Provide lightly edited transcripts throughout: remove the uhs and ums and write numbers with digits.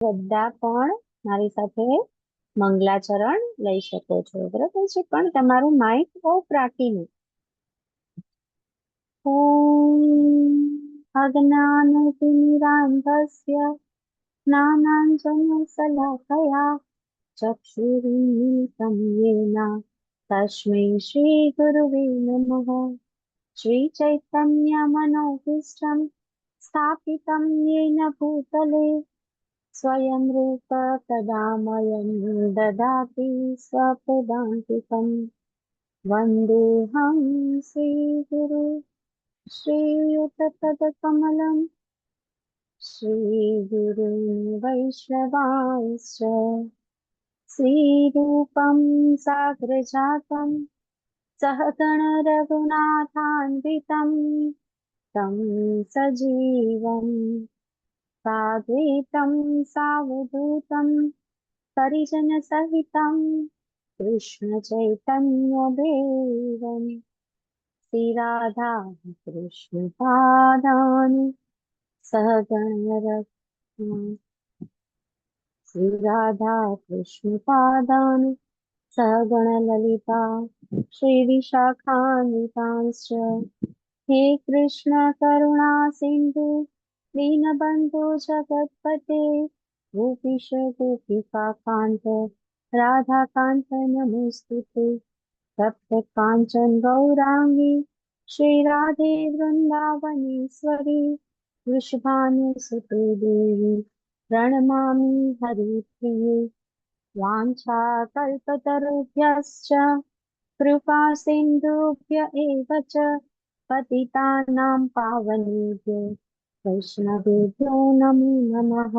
બધા પણ મારી સાથે મંગલાચરણ લઈ શકો છો, બરાબર છે, પણ તમારું માઇક ઓફ રાખીને. ઓમ અજ્ઞાનતિમિરાન્ધસ્ય જ્ઞાનાંજનશલાકયા ચક્ષુરુન્મિલિतं येन તસ્मै શ્રી ગુરુવે નમઃ. श्रीचैतन्यमनोभीष्टं स्थापितं येन भूतले स्वयं रूप तदा मयं ददाति स्वपदान्तिकम्. वन्देऽहं श्रीगुरु श्रीयुतपदकमलं श्रीगुरुं वैष्णवांश्च श्रीरूपं साग्रजातं सहगण रघुनाथान्वितं तं सजीवं साद्वैतं सावधूतं परिजनसहितं कृष्णचैतन्यदेवं श्रीराधा कृष्णपादानि श्रीराधा कृष्णपादानि सहगणललिता श्रीविशाखान्वितांश्च। हे कृष्ण करुणा सिन्धु दीनबन्धु जगत्पते गोपीश गोपिकान्त राधाकान्त नमोऽस्तुते। तप्त काञ्चन गौराङ्गी श्रीराधे वृन्दावनेश्वरी वृषभानुसुते देवी प्रणमामि हरिप्रिये। वाञ्छाकल्पतरुभ्यश्च कृपा सिन्धुभ्य एव च पतितानां पावनेभ्यो वैष्णवेभ्यो नमो नमः।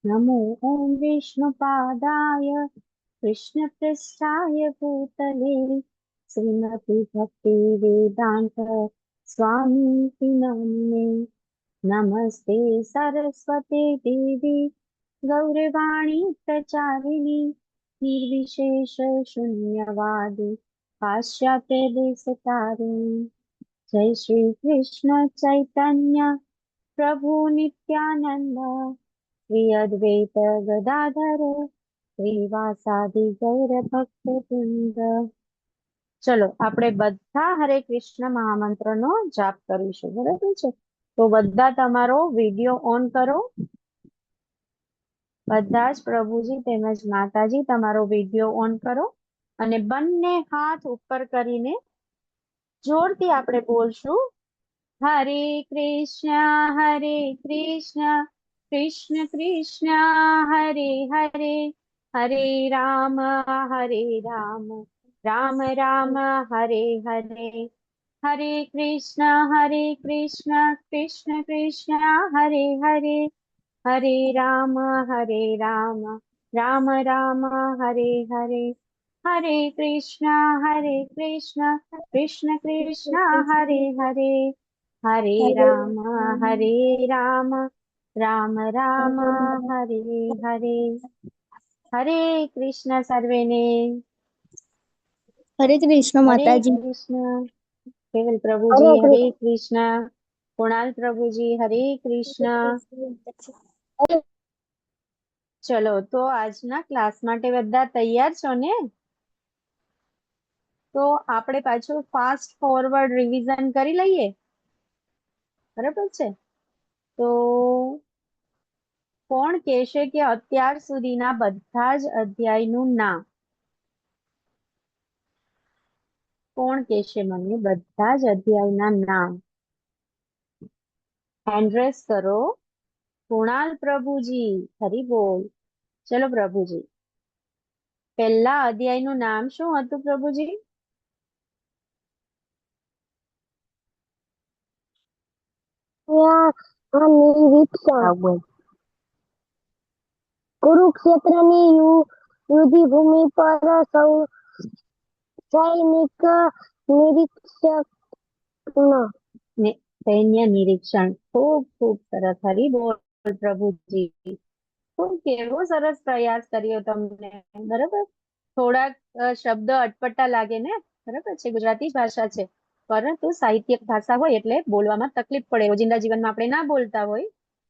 नमो ॐ विष्णुपादाय कृष्णपृष्ठाय भूतले श्रीमति भक्ति वेदांत स्वामी नामिने। नमस्ते सरस्वती देवी गौरवाणी प्रचारिणी निर्विशेष शून्यवादी पाश्चात्य देशतारिणी। जय श्री कृष्ण चैतन्य प्रभु नित्यानंद श्री अद्वैत गदाधर श्रीवासादि गौर भक्त वृंद। चलो આપણે બધા હરે કૃષ્ણ મહામંત્રનો જાપ કરીશું, બરાબર છે? તો બધા તમારો વિડિયો ઓન કરો. બધા જ પ્રભુજી તેમજ માતાજી તમારો વિડિયો ઓન કરો અને બંને હાથ ઉપર કરીને જોરથી આપણે બોલશું, હરે કૃષ્ણ કૃષ્ણ કૃષ્ણ હરે હરે, હરે રામ રામ રામ હરે હરે, હરે કૃષ્ણ કૃષ્ણ કૃષ્ણ હરે હરે, હરે રામ રામ રામ હરે હરે, હરે કૃષ્ણ કૃષ્ણ કૃષ્ણ હરે હરે, હરે રામ રામ રામ હરે હરે. હરે કૃષ્ણ સર્વેને. हरे कृष्ण हरे माताजी। कृष्ण केवल प्रभुजी हरे कृष्ण, कुणाल प्रभुजी हरे कृष्ण। चलो तो આજના ક્લાસ માટે બધા તૈયાર છો ને? તો આપણે પાછું ફાસ્ટ ફોરવર્ડ રિવિઝન કરી લઈએ, બરાબર છે? તો કોણ કહેશે કે અત્યાર સુધીના બધા જ અધ્યાયનું નામ? કોણ કહેશે મને બધા જ અધ્યાયના નામ? હેન્ડ રેસ કરો. કુણાલ પ્રભુજી હરી બોલ. ચલો પ્રભુજી, પહેલા અધ્યાયનું નામ શું હતું પ્રભુજી? કુરુક્ષેત્રની યુદ્ધ ભૂમિ પર સૈનિક નિરીક્ષણ સૈન્ય નિરીક્ષણ. ખૂબ ખૂબ સરસ, હરી બોલ પ્રભુજી. ખૂબ કેવો સરસ પ્રયાસ કર્યો તમને, બરાબર? થોડાક શબ્દ અટપટા લાગે ને, બરાબર છે, ગુજરાતી ભાષા છે, પરંતુ સાહિત્યિક ભાષા હોય એટલે બોલવામાં તકલીફ પડે, રોજિંદા જીવનમાં આપણે ના બોલતા હોય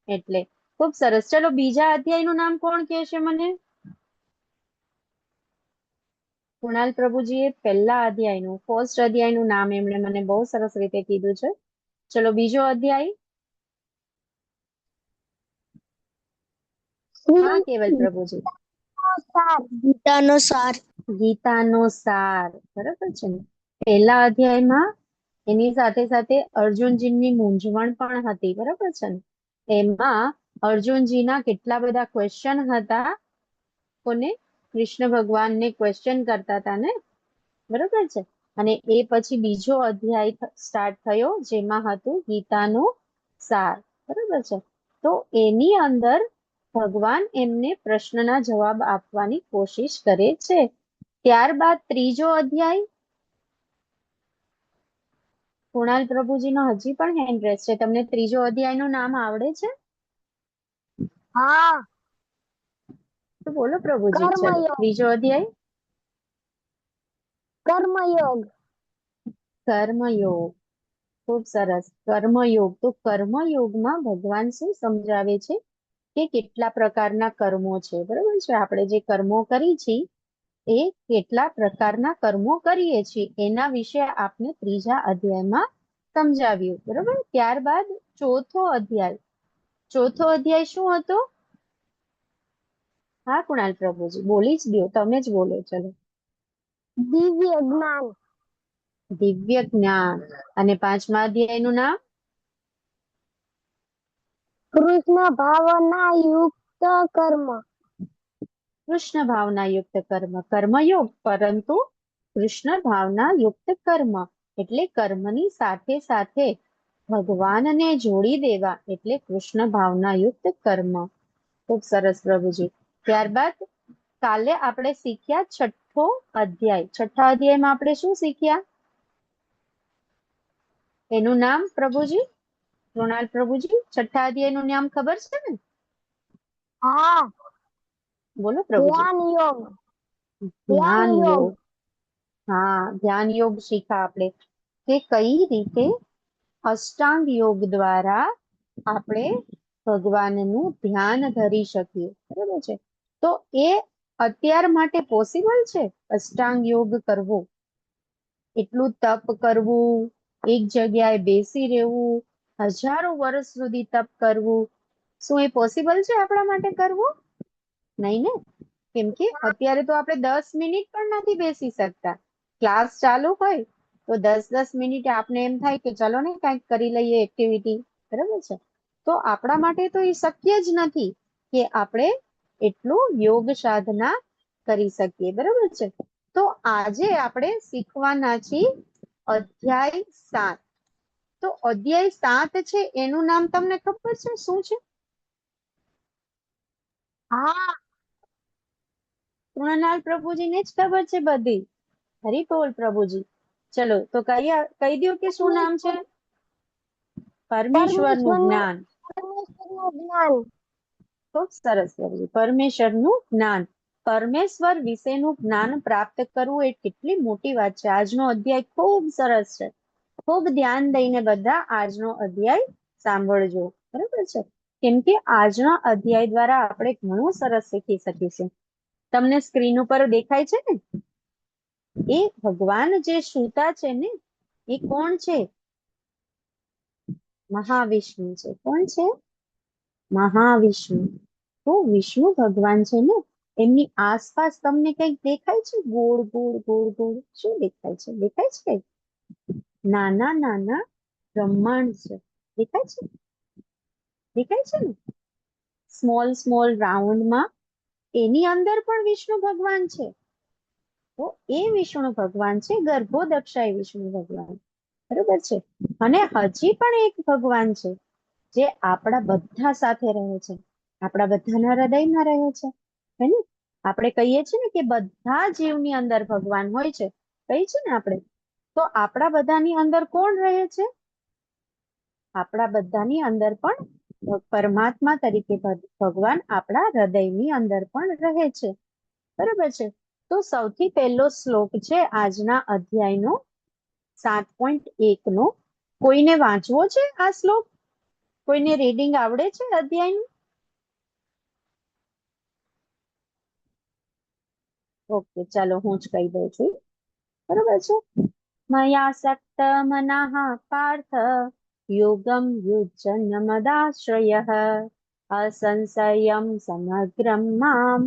એટલે. ખૂબ સરસ. ચલો બીજા અધ્યાયનું નામ કોણ કહે છે મને? કુણાલ પ્રભુજીએ પહેલા અધ્યાયનું ફર્સ્ટ અધ્યાયનું નામ એમણે મને બહુ સરસ રીતે કીધું છે. ચલો બીજો અધ્યાય. હા કેવલ પ્રભુજી. ગીતાનો સાર. ગીતાનો સાર. બરાબર છે ને. પહેલા અધ્યાયમાં એની સાથે સાથે અર્જુનજીની મૂંઝવણ પણ હતી. બરાબર છે ને. એમાં અર્જુનજીના કેટલા બધા ક્વેશ્ચન હતા. કોને? કૃષ્ણ ભગવાનને ક્વેશ્ચન કરતા હતા ને. બરોબર છે. અને એ પછી બીજો અધ્યાય સ્ટાર્ટ થયો જેમાં હતું ગીતાનો સાર. બરોબર છે. તો એની અંદર ભગવાન એમને પ્રશ્નના જવાબ આપવાની કોશિશ કરે છે. ત્યારબાદ ત્રીજો અધ્યાય. કુણાલ પ્રભુજીનો હજી પણ હેન્ડ રેસ છે. તમને ત્રીજો અધ્યાયનું નામ આવડે છે? હા. તો બોલો પ્રભુજી. ચલો કર્મયોગ. ત્રીજો અધ્યાય. કર્મયોગ. કર્મયોગ. ખૂબ સરસ. કર્મયોગ. તો કર્મયોગમાં ભગવાન શું સમજાવે છે કે કેટલા પ્રકારના કર્મો છે. બરોબર છે. આપણે જે કર્મો કરી છીએ એ કેટલા પ્રકારના કર્મો કરીએ છીએ એના વિશે આપને ત્રીજા અધ્યાયમાં સમજાવ્યું. બરોબર. ત્યારબાદ ચોથો અધ્યાય. ચોથો અધ્યાય શું હતો? હા કુણાલ પ્રભુજી બોલી જ દો. તમે જ બોલો. ચલો. દિવ્ય જ્ઞાન. દિવ્ય જ્ઞાન. અને પાંચમા અધ્યાયનું નામ? કૃષ્ણ ભાવના યુક્ત કર્મ. કૃષ્ણ ભાવના યુક્ત કર્મ. કર્મયોગ પરંતુ કૃષ્ણ ભાવના યુક્ત કર્મ એટલે કર્મની સાથે સાથે ભગવાનને જોડી દેવા એટલે કૃષ્ણ ભાવના યુક્ત કર્મ. ખૂબ સરસ પ્રભુજી. ત્યારબાદ કાલે આપણે શીખ્યા છઠ્ઠો અધ્યાય. છઠ્ઠા અધ્યાયમાં આપણે શું શીખ્યા એનું નામ પ્રભુજી? કૃણાલ પ્રભુજી છઠ્ઠા અધ્યાયનું નામ ખબર છે ને? હા. બોલો પ્રભુજી. ધ્યાન યોગ. ધ્યાન યોગ. હા ધ્યાન યોગ શીખા આપણે કે કઈ રીતે અષ્ટાંગ યોગ દ્વારા આપણે ભગવાનનું ધ્યાન ધરી શકીએ. બરાબર છે. તો એ અત્યાર માટે પોસિબલ છે અષ્ટાંગ યોગ કરવો? એટલું તપ કરવું, એક જગ્યાએ બેસી રહેવું, હજારો વર્ષ સુધી તપ કરવું, શું એ પોસિબલ છે આપણા માટે કરવું? નહીં ને. કેમ કે અત્યારે તો આપણે 10 મિનિટ પણ નથી બેસી શકતા. ક્લાસ ચાલુ હોય તો 10 મિનિટે આપણે એમ થાય કે ચલો ને કંઈક કરી લઈએ એક્ટિવિટી. બરાબર છે. તો આપણા માટે તો એ શક્ય જ નથી કે આપણે એટલું યોગ સાધના કરી શકીએ. બરાબર છે. તો આજે આપણે શીખવાના છીએ અધ્યાય 7. તો અધ્યાય 7 છે એનું નામ તમને ખબર છે શું છે? હા. કૃણાલ પ્રભુજીને જ ખબર છે બધી. હરી બોલ પ્રભુજી. ચલો તો કહી દો કે શું નામ છે? પરમેશ્વરનું જ્ઞાન. પરમેશ્વરનું જ્ઞાન. ખૂબ સરસ પ્રભુજી. પરમેશ્વરનું જ્ઞાન. પરમેશ્વર વિશેનું જ્ઞાન પ્રાપ્ત કરવું એ કેટલી મોટી વાત છે. આજનો અધ્યાય ખૂબ સરસ છે. ખૂબ ધ્યાન દઈને બધા આજનો અધ્યાય સાંભળજો. બરાબર છે. કેમ કે આજના અધ્યાય દ્વારા આપણે ઘણું સરસ શીખી શકીશું. તમને સ્ક્રીન ઉપર દેખાય છે ને એ ભગવાન જે સૂતા છે ને એ કોણ છે? મહાવિષ્ણુ છે. કોણ છે? મહાવિષ્ણુ. તો વિષ્ણુ ભગવાન છે ને એમની આસપાસ તમને કંઈક દેખાય છે? ગોળ ગોળ ગોળ ગોળ શું દેખાય છે? દેખાય છે કંઈક? નાના નાના બ્રહ્માંડ છે. દેખાય છે? દેખાય છે ને સ્મોલ સ્મોલ રાઉન્ડમાં એની અંદર પણ વિષ્ણુ ભગવાન છે. તો એ વિષ્ણુ ભગવાન છે ગર્ભોદક્ષાય વિષ્ણુ ભગવાન. બરોબર છે. અને હજી પણ એક ભગવાન છે જે આપણા બધા સાથે રહે છે, આપણા બધાના હૃદયમાં રહે છે. હે ને? આપણે કહીએ છીએ ને કે બધા જીવની અંદર ભગવાન હોય છે. કહીએ છીએ ને આપણે. તો આપણા બધાની અંદર કોણ રહે છે? આપણા બધાની અંદર પણ પરમાત્મા તરીકે ભગવાન આપણા હૃદયની અંદર પણ રહે છે. બરાબર છે. તો સૌથી પહેલો શ્લોક છે આજના અધ્યાયનો 7.1 નો. કોઈને વાંચવો છે આ શ્લોક? કોઈને રીડિંગ આવડે છે અધ્યાયનું? ઓકે, ચાલો હું જ કહી દઉં છું. બરોબર છે. મયા સક્ત મનઃ પાર્થ યોગમ યુજ્યન મદાશ્રયઃ અસંશયમ સમગ્રમ મામ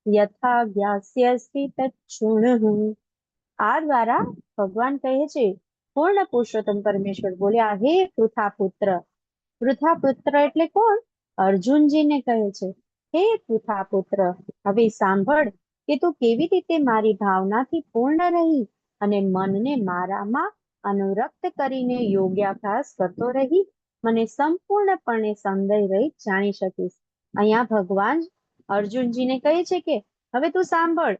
યથા જ્ઞાસ્યસि તચ્છૃણુઃ. આ દ્વારા ભગવાન કહે છે, પૂર્ણ પુરુષોત્તમ પરમેશ્વર બોલ્યા, હે પૃથા પુત્ર. પૃથા પુત્ર એટલે કોણ? અર્જુનજીને કહે છે, હે પૃથા પુત્ર, હવે સાંભળ કે તું કેવી રીતે મારી ભાવનાથી પૂર્ણ રહી અને મનને મારામાં અનુરક્ત કરીને યોગાભ્યાસ કરતો રહી મને સંપૂર્ણપણે સંદેહ રહિત જાણી શકીશ. અહીંયા ભગવાન અર્જુનજીને કહે છે કે હવે તું સાંભળ,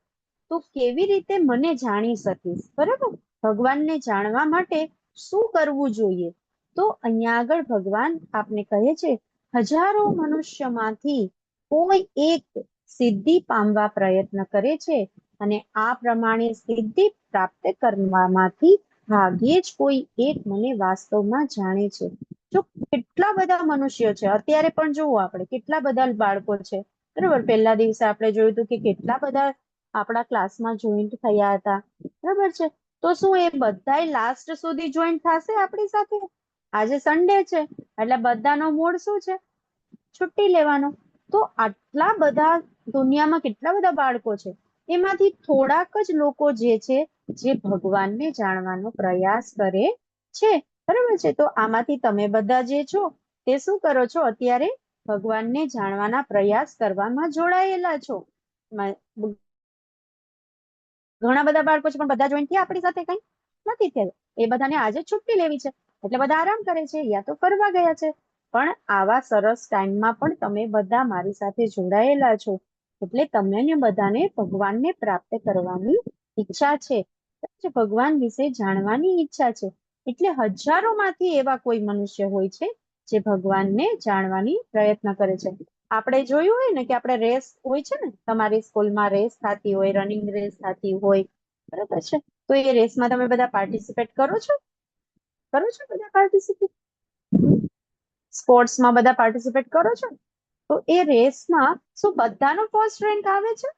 તું કેવી રીતે મને જાણી શકીશ. બરાબર, ભગવાનને જાણવા માટે શું કરવું જોઈએ? તો અહીંયા આગળ ભગવાન આપને કહે છે, હજારો મનુષ્યમાંથી કોઈ એક સિદ્ધિ પામવા પ્રયત્ન કરે છે અને આ પ્રમાણે સિદ્ધિ પ્રાપ્ત કરવામાંથી ભાગ્યે જ કોઈ એક મને વાસ્તવમાં જાણે છે. જો કેટલા બધા મનુષ્યો છે, અત્યારે પણ જુઓ આપણે કેટલા બધા બાળકો છે. બરાબર, પહેલા દિવસે આપણે જોયું હતું કે કેટલા બધા આપણા ક્લાસમાં જોઈન્ટ થયા હતા. બરાબર છે, તો શું એ બધાય લાસ્ટ સુધી જોઈન્ટ થશે આપણી સાથે? આજે સન્ડે છે એટલે બધાનો મૂડ શું છે? છુટ્ટી લેવાનો. તો આટલા બધા દુનિયામાં કેટલા બધા બાળકો છે, એમાંથી થોડાક જ લોકો જે છે જે ભગવાનને જાણવાનો પ્રયાસ કરે છે. બરાબર છે, તો આમાંથી તમે બધા જે છો તે શું કરો છો? અત્યારે ભગવાનને જાણવાના પ્રયાસ કરવામાં જોડાયેલા છો. ઘણા બધા બાળકો છે પણ બધા જોઈન્ટ થયા આપણી સાથે? કઈ નથી થયા. એ બધાને આજે છુટ્ટી લેવી છે એટલે બધા આરામ કરે છે યા તો ફરવા ગયા છે. પણ આવા સરસ ટાઈમમાં પણ તમે બધા મારી સાથે જોડાયેલા છો એટલે તમને બધાને ભગવાનને પ્રાપ્ત કરવાની ઈચ્છા છે, ભગવાન વિશે જાણવાની ઈચ્છા છે. એટલે હજારોમાંથી એવા કોઈ મનુષ્ય હોય છે જે ભગવાનને જાણવાની પ્રયત્ન કરે છે. આપણે જોયું હોય ને કે આપણે રેસ હોય છે ને, તમારી સ્કૂલમાં રેસ થતી હોય, રનિંગ રેસ થતી હોય, બરાબર છે, તો એ રેસમાં તમે બધા પાર્ટિસિપેટ કરો છો? બધા પાર્ટિસિપેટ સ્પોર્ટ્સમાં બધા પાર્ટિસિપેટ કરો છો? તો એ રેસમાં શું બધાનો ફર્સ્ટ રેન્ક આવે છે?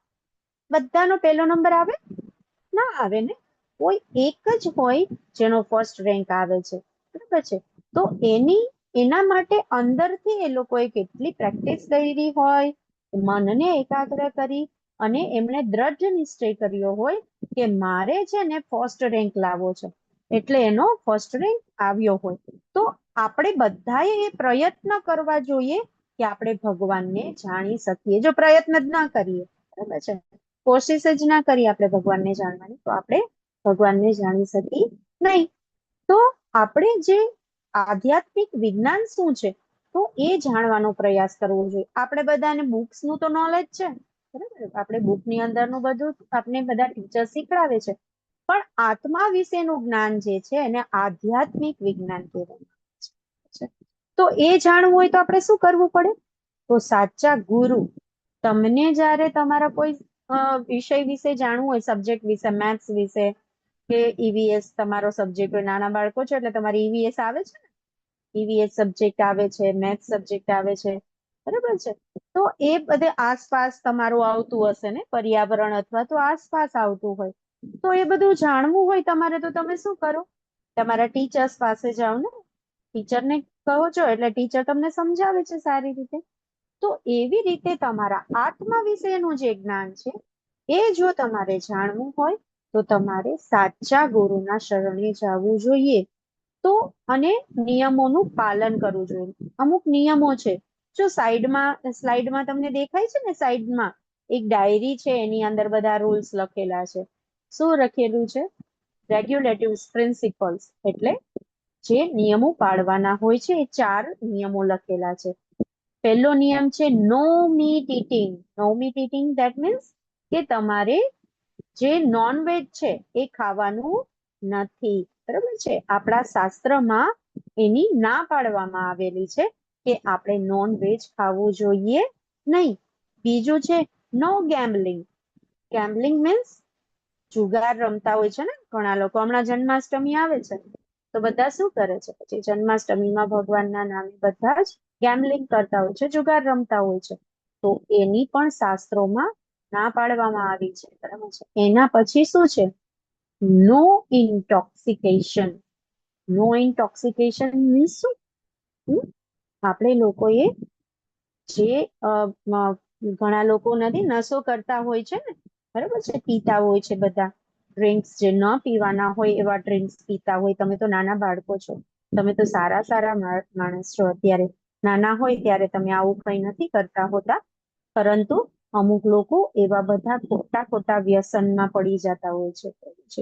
બધાનો પહેલો નંબર આવે? ના આવે ને. કોઈ એક જ હોય જેનો ફર્સ્ટ રેન્ક આવે છે. બરાબર છે, તો એના માટે અંદરથી એ લોકોએ કેટલી પ્રેક્ટિસ કરી હોય, મનને એકાગ્ર કરી અને એમણે દ્રઢ નિશ્ચય કર્યો હોય કે મારે છે ને ફર્સ્ટ રેન્ક લાવવો છે, એટલે એનો ફર્સ્ટ રેન્ક આવ્યો હોય. તો આપણે બધાએ એ પ્રયત્ન કરવા જોઈએ કે આપણે ભગવાનને જાણી શકીએ. જો પ્રયત્ન જ ના કરીએ, બરાબર છે, કોશિશ જ ના કરીએ આપણે ભગવાનને જાણવાની, તો આપણે ભગવાનને જાણી શકીએ નહીં. તો આપણે જે આધ્યાત્મિક વિજ્ઞાન શું છે તો એ જાણવાનો પ્રયાસ કરવો જોઈએ. આપણે બધાને બુક્સનું તો નોલેજ છે, બરાબર, આપણે બુકની અંદરનું બધું આપણે બધા ટીચર શીખડાવે છે, પણ આત્મા વિશેનું જ્ઞાન જે છે એને આધ્યાત્મિક વિજ્ઞાન કહેવામાં છે. તો એ જાણવું હોય તો આપણે શું કરવું પડે? તો સાચા ગુરુ તમને જ્યારે તમારા કોઈ વિષય વિશે જાણવું હોય, સબ્જેક્ટ વિશે, મેથ્સ વિશે કે ઈવીએસ તમારો સબ્જેક્ટ હોય, નાના બાળકો છે એટલે તમારે ઈવીએસ આવે છે ને, ઈવીએસ સબ્જેક્ટ આવે છે, મેથ્સ સબ્જેક્ટ આવે છે, બરાબર છે, તો એ બધે આસપાસ તમારું આવતું હશે ને, પર્યાવરણ અથવા તો આસપાસ આવતું હોય, તો એ બધું જાણવું હોય તમારે તો તમે શું કરો? તમારા ટીચર્સ પાસે જાઓ ને, ટીચરને કહો છો એટલે ટીચર તમને સમજાવે છે સારી રીતે. તો એવી રીતે તમારા આત્મા વિશેનું જે જ્ઞાન છે એ જો તમારે જાણવું હોય તો તમારે સાચા ગુરુના શરણે જવું જોઈએ. તો અને નિયમોનું પાલન કરવું જોઈએ. અમુક નિયમો છે, જો સ્લાઇડમાં તમને દેખાય છે ને, સાઈડમાં એક ડાયરી છે, એની અંદર બધા રૂલ્સ લખેલા છે. શું લખેલું છે? રેગ્યુલેટિવ પ્રિન્સિપલ્સ, એટલે જે નિયમો પાળવાના હોય છે એ 4 નિયમો લખેલા છે. પહેલો નિયમ છે no meat eating. No meat eating that means કે તમારે જે નોનવેજ છે એ ખાવાનું નથી, બરાબર છે. આપણા શાસ્ત્રમાં એની ના પાડવામાં આવેલી છે કે આપણે નોનવેજ ખાવું જોઈએ નહીં. બીજું છે નો ગેમ્બલિંગ. ગેમ્બલિંગ મીન્સ જુગાર રમતા હોય છે ને ઘણા લોકો. હમણાં જન્માષ્ટમી આવે છે તો બધા શું કરે છે, પછી જન્માષ્ટમીમાં ભગવાનના નામે બધા જ ગેમ્બલિંગ કરતા હોય છે, જુગાર રમતા હોય છે. તો એની પણ શાસ્ત્રોમાં ના પાડવામાં આવી છે, બરાબર છે. એના પછી શું છે? નો ઇન્ટોક્સિકેશન. નો ઇન્ટોક્સિકેશન મીન્સ શું? આપણે લોકોએ જે ઘણા લોકો નથી નશો કરતા હોય છે ને, બરાબર છે, પીતા હોય છે બધા ડ્રિંક્સ, જે ન પીવાના હોય એવા ડ્રિંક્સ પીતા હોય. તમે તો નાના બાળકો છો, તમે તો સારા સારા માણસ છો. અત્યારે નાના હોય ત્યારે તમે આવું કઈ નથી કરતા હોતા, પરંતુ અમુક લોકો એવા બધા ખોટા ખોટા વ્યસનમાં પડી જતા હોય છે.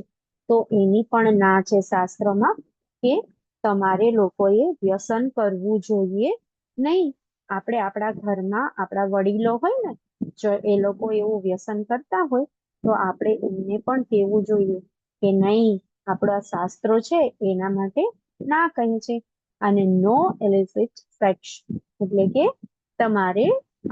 તો એની પણ ના છે શાસ્ત્રમાં કે તમારે લોકોએ વ્યસન કરવું જોઈએ નહીં. આપણે આપણા ઘરમાં આપણા વડીલો હોય ને, જો એ લોકો એવું વ્યસન કરતા હોય તો આપણે એમને પણ કહેવું જોઈએ કે નહીં, આપણા શાસ્ત્રો છે એના માટે ના કહે છે. અને નો એલિસિટ સેક્સ એટલે કે તમારે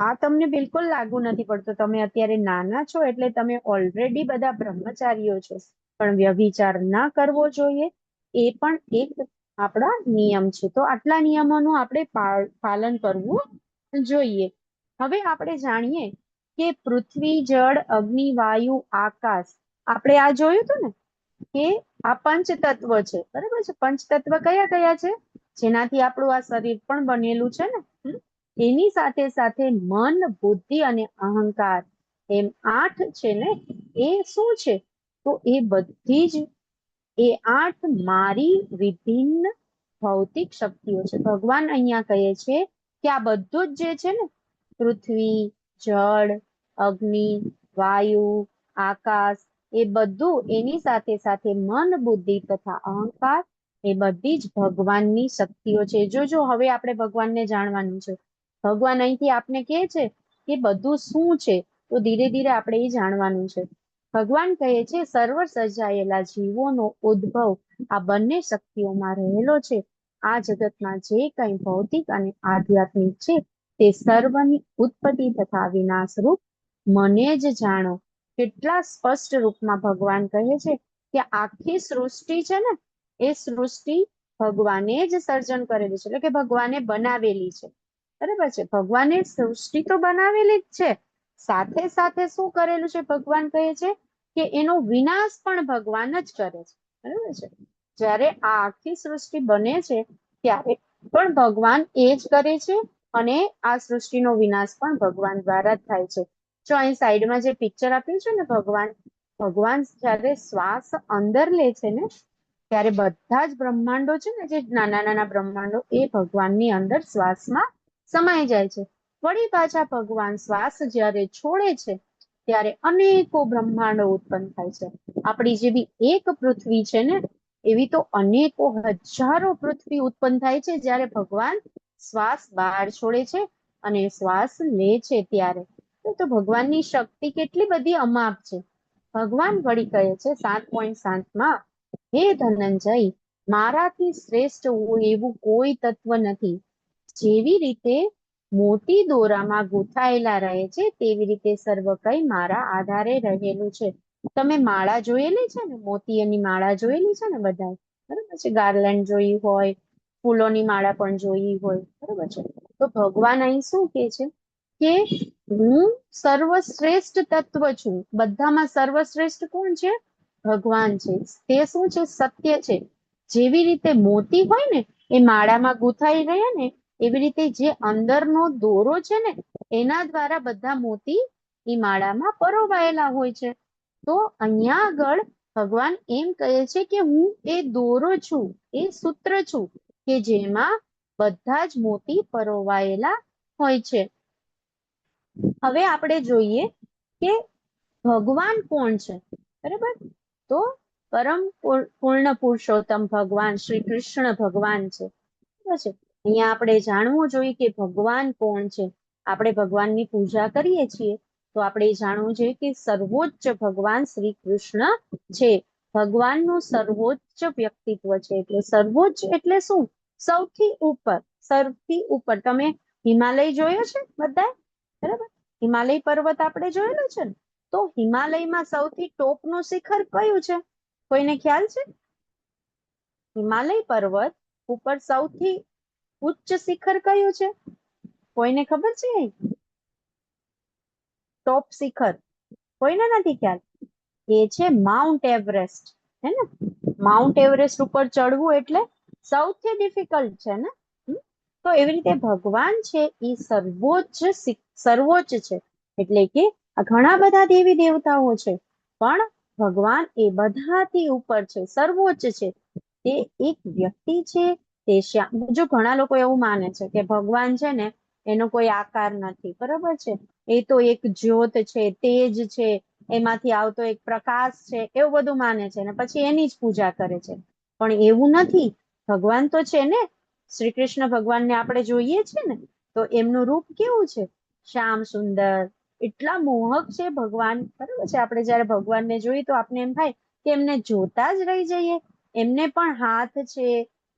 આ તમને બિલકુલ લાગુ નથી પડતો. તમે અત્યારે નાના છો એટલે તમે ઓલરેડી બધા બ્રહ્મચારીઓ છો, પણ વ્યભિચાર ના કરવો જોઈએ એ પણ એક આપણા નિયમ છે. તો આટલા નિયમોનું આપણે પાલન કરવું જોઈએ. હવે આપણે જાણીએ કે પૃથ્વી, જળ, અગ્નિ, વાયુ, આકાશ, આપણે આ જોયું હતું ને કે આ પંચતત્વ છે, બરાબર છે. પંચતત્વ કયા કયા છે? જેનાથી આપણું આ શરીર પણ બનેલું છે ને. એની સાથે સાથે મન, બુદ્ધિ અને અહંકાર, એમ 8 છે ને. એ શું છે? તો એ બધી જ એ 8 મારી વિભિન્ન ભૌતિક શક્તિઓ છે. ભગવાન અહીંયા કહે છે કે આ બધું જ જે છે ને, પૃથ્વી, જળ, અગ્નિ, વાયુ, આકાશ, એ બધું એની સાથે સાથે મન, બુદ્ધિ તથા અહંકાર, એ બધી જ ભગવાનની શક્તિઓ છે. જો હવે આપણે ભગવાનને જાણવાનું છે. ભગવાન અહીંથી આપને કહે છે કે બધું શું છે, તો ધીરે ધીરે આપણે એ જાણવાનું છે. ભગવાન કહે છે સર્વ સર્જાયેલા જીવોનો ઉદ્ભવ આ બંને શક્તિઓમાં રહેલો છે. આ જગતમાં જે કંઈ ભૌતિક અને આધ્યાત્મિક છે તે સર્વની ઉત્પત્તિ તથા વિનાશ રૂપ મને જ જાણો. કેટલા સ્પષ્ટ રૂપમાં ભગવાન કહે છે કે આખી સૃષ્ટિ છે ને, એ સૃષ્ટિ ભગવાને જ સર્જન કરેલી છે, એટલે કે ભગવાને બનાવેલી છે, બરાબર છે. ભગવાને સૃષ્ટિ તો બનાવેલી જ છે, સાથે સાથે શું કરેલું છે? ભગવાન કહે છે કે એનો વિનાશ પણ ભગવાન જ કરે છે, બરાબર છે. જ્યારે આ આખી સૃષ્ટિ બને છે ત્યારે પણ ભગવાન એ જ કરે છે, અને આ સૃષ્ટિનો વિનાશ પણ ભગવાન દ્વારા જ થાય છે. જો અહીં સાઈડમાં જે પિક્ચર આપ્યું છે ને, ભગવાન જ્યારે શ્વાસ અંદર લે છે ને, ત્યારે બધા જ બ્રહ્માંડો છે ને, જે નાના નાના બ્રહ્માંડો, એ ભગવાનની અંદર શ્વાસમાં સમાઈ જાય છે. વળી પાછા ભગવાન શ્વાસ જ્યારે છોડે છે ત્યારે અનેકો બ્રહ્માંડો ઉત્પન્ન થાય છે. આપણી જેવી એક પૃથ્વી છે ને, એવી તો અનેકો હજારો પૃથ્વી ઉત્પન્ન થાય છે જ્યારે ભગવાન શ્વાસ બહાર છોડે છે અને શ્વાસ લે છે ત્યારે. તો ભગવાનની શક્તિ કેટલી બધી અમાપ છે. ભગવાન વળી કહે છે 7.7 હે ધનંજય, મારાથી શ્રેષ્ઠ એવું કોઈ તત્વ નથી. જેવી રીતે મોતી દોરામાં ગૂંથાયેલા રહે છે તેવી રીતે સર્વ કંઈ મારા આધારે રહેલું છે. તમે માળા જોયેલી છે ને, મોતીની માળા જોયેલી છે ને બધા, બરાબર છે. ગાર્લેન્ડ જોઈ હોય, ફૂલોની માળા પણ જોઈ હોય, બરાબર છે. તો ભગવાન અહીં શું કે છે કે હું સર્વશ્રેષ્ઠ તત્વ છું. બધામાં સર્વશ્રેષ્ઠ કોણ છે? ભગવાન છે. તે શું છે? સત્ય છે. જેવી રીતે મોતી હોય ને એ માળામાં ગૂંથાઈ રહ્યા ને, એવી રીતે જે અંદરનો દોરો છે ને, એના દ્વારા બધા મોતી એ માળામાં પરોવાયેલા હોય છે. તો અહીંયા આગળ ભગવાન એમ કહે છે કે હું એ દોરો છું, એ સૂત્ર છું કે જેમાં બધા જ મોતી પરોવાયેલા હોય છે. હવે આપણે જોઈએ કે ભગવાન કોણ છે, બરાબર? તો પરમ પૂર્ણ પુરુષોત્તમ ભગવાન શ્રી કૃષ્ણ ભગવાન છે, બરાબર છે. અહીંયા આપણે જાણવું જોઈએ કે ભગવાન કોણ છે. આપણે ભગવાનની પૂજા કરીએ છીએ તો આપણે જાણવું જોઈએ કે સર્વોચ્ચ ભગવાન શ્રી કૃષ્ણ છે. ભગવાનનું સર્વોચ્ચ વ્યક્તિત્વ છે. એટલે સર્વોચ્ચ એટલે શું? સૌથી ઉપર, સૌથી ઉપર. તમે હિમાલય જોયો છે બધા, બરાબર? હિમાલય પર્વત આપણે જોયેલો છે ને, તો હિમાલયમાં સૌથી ટોપનું શિખર કયું છે? કોઈને ખ્યાલ છે? હિમાલય પર્વત ઉપર સૌથી ઉચ્ચ શિખર કયું છે? કોઈને ખબર છે? ટોપ શિખર કોઈને નથી ખ્યાલ. એ છે માઉન્ટ એવરેસ્ટ, હે ને? માઉન્ટ એવરેસ્ટ ઉપર ચડવું એટલે સૌથી ડિફિકલ્ટ છે ને. તો એવી રીતે ભગવાન છે એ સર્વોચ્ચ છે. એટલે કે આ ઘણા બધા દેવી દેવતાઓ છે, પણ ભગવાન એ બધાથી ઉપર છે, સર્વોચ્ચ છે. તે એક વ્યક્તિ છે. તે જો ઘણા લોકો એવું માને છે કે ભગવાન છે ને એનો કોઈ આકાર નથી, બરોબર છે, એ તો એક જ્યોત છે, તેજ છે, એમાંથી આવતો એક પ્રકાશ છે, એવું બધું માને છે ને પછી એની જ પૂજા કરે છે. પણ એવું નથી. ભગવાન તો છે ને, શ્રી કૃષ્ણ ભગવાનને આપણે જોઈએ છે ને, તો એમનું રૂપ કેવું છે? શ્યામ સુંદર, એટલા મોહક છે ભગવાન, બરાબર છે. આપણે જયારે ભગવાનને જોઈએ તો આપણે એમ થાય કે એમને જોતા જ રહી જઈએ. એમને પણ હાથ છે,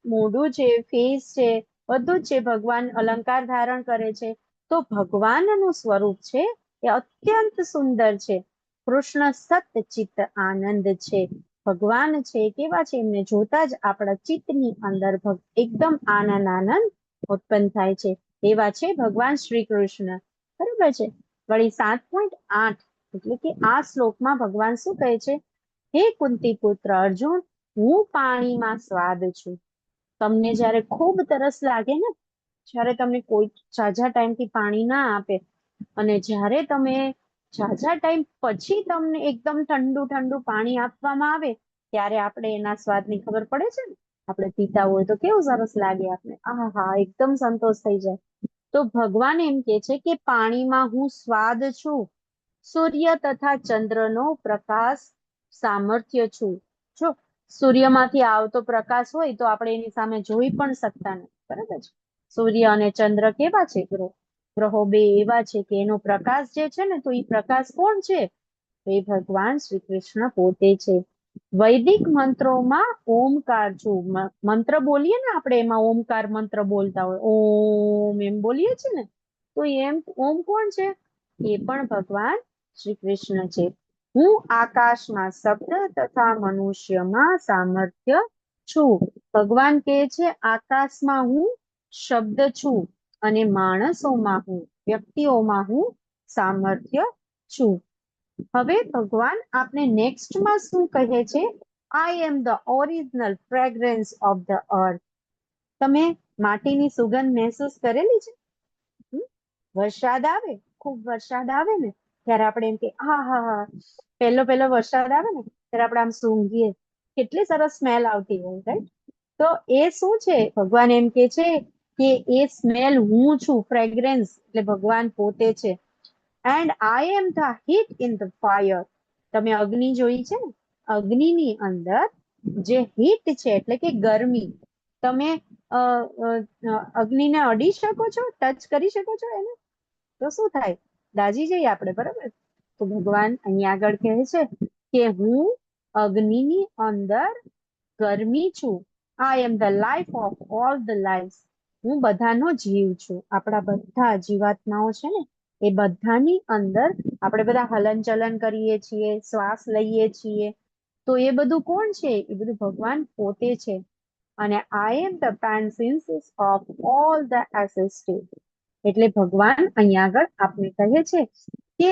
મોઢું છે, ફેસ છે, બધું જ છે. ભગવાન અલંકાર ધારણ કરે છે. તો ભગવાનનું સ્વરૂપ છે એ અત્યંત સુંદર છે. કૃષ્ણ સતચિત્ત આનંદ છે. ભગવાન છે કેવા છે? એમને જોતા જ આપણા ચિત્તની અંદર એકદમ આનંદ ઉત્પન્ન થાય છે. એવા છે ભગવાન શ્રી કૃષ્ણ, બરાબર છે. વળી 7.8 એટલે કે આ શ્લોકમાં ભગવાન શું કહે છે? હે કુંતી પુત્ર અર્જુન, હું પાણીમાં સ્વાદ છું. તમને જયારે ખૂબ તરસ લાગે ને, જયારે તમને કોઈ ઝાઝા ટાઈમથી પાણી ના આપે, અને જ્યારે તમે ઝાઝા ટાઈમ પછી તમને એકદમ ઠંડુ ઠંડુ પાણી આપવામાં આવે, ત્યારે આપણે એના સ્વાદની ખબર પડે છે ને. આપણે પીતા હોય તો કેવું સરસ લાગે આપણે, આહા, એકદમ સંતોષ થઈ જાય. તો ભગવાન એમ કે છે કે પાણીમાં હું સ્વાદ છું, સૂર્ય તથા ચંદ્રનો પ્રકાશ સામર્થ્ય છું. જો સૂર્યમાંથી આવતો પ્રકાશ હોય તો આપણે એની સામે જોઈ પણ શકતા નથી, બરાબર છે. સૂર્ય અને ચંદ્ર કેવા છે? ગ્રહો બે એવા છે કે એનો પ્રકાશ જે છે ને, તો એ પ્રકાશ કોણ છે? એ ભગવાન શ્રી કૃષ્ણ પોતે છે. વૈદિક મંત્રોમાં ઓમકાર છું. મંત્ર બોલીએ ને આપણે, એમાં ઓમકાર મંત્ર બોલતા હોય, ઓમ એમ બોલીએ છે ને, તો એમ ઓમ કોણ છે? એ પણ ભગવાન શ્રી કૃષ્ણ છે. હું આકાશમાં શબ્દ તથા મનુષ્યમાં સામર્થ્ય છું. ભગવાન કહે છે આકાશમાં હું શબ્દ છું, અને માણસોમાં હું, વ્યક્તિઓમાં હું સામર્થ્ય છું. હવે ભગવાન આપણે નેક્સ્ટમાં શું કહે છે? I am the original fragrance of the earth. તમે માટીની સુગંધ મહેસૂસ કરેલી છે? વરસાદ આવે, ખૂબ વરસાદ આવે ને, ત્યારે આપણે એમ કે હા હા હા, પહેલો પહેલો વરસાદ આવે ને ત્યારે આપણે આમ સૂંઘીએ, કેટલી સરસ સ્મેલ આવતી હોય, રાઈટ? તો એ શું છે? ભગવાન એમ કે છે કે એ સ્મેલ હું છું, ફ્રેગ્રન્સ એટલે ભગવાન પોતે છે. And I am the heat in the fire. તમે અગ્નિ જોઈ છે ને? અગ્નિની અંદર જે હીટ છે એટલે કે ગરમી, તમે અગ્નિને અડી શકો છો, ટચ કરી શકો છો એને? તો શું થાય? દાજી જઈએ આપણે, બરાબર? તો ભગવાન અહીંયા આગળ કહે છે કે હું અગ્નિની અંદર ગરમી છું. I am the life of all the life. હું બધાનો જીવ છું. આપણા બધા જીવાત્માઓ છે ને, એ બધાની અંદર આપણે બધા હલન ચલન કરીએ છીએ, શ્વાસ લઈએ છીએ, તો એ બધું કોણ છે? એ બધું ભગવાન પોતે છે. અને I am the penances of all the ascetics. એટલે ભગવાન અહીંયા આગળ આપણે કહે છે કે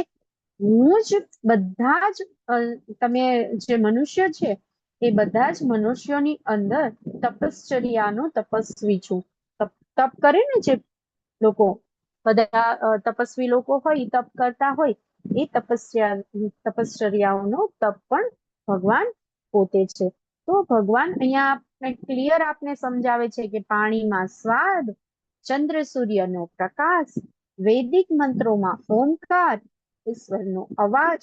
હું જ બધા જ તમે જે મનુષ્ય છે એ બધા જ મનુષ્યોની અંદર તપશ્ચર્યાનો તપસ્વી છું. તપ કરે ને જે લોકો, બધા તપસ્વી લોકો હોય, તપ કરતા હોય, એ તપશ્ચર્યાઓનો તપ પણ ભગવાન પોતે છે. તો ભગવાન અહીંયા ક્લિયર આપને સમજાવે છે કે પાણીમાં સ્વાદ, ચંદ્ર સૂર્યનો પ્રકાશ, વૈદિક મંત્રોમાં ઓમકાર, ઈશ્વરનો અવાજ,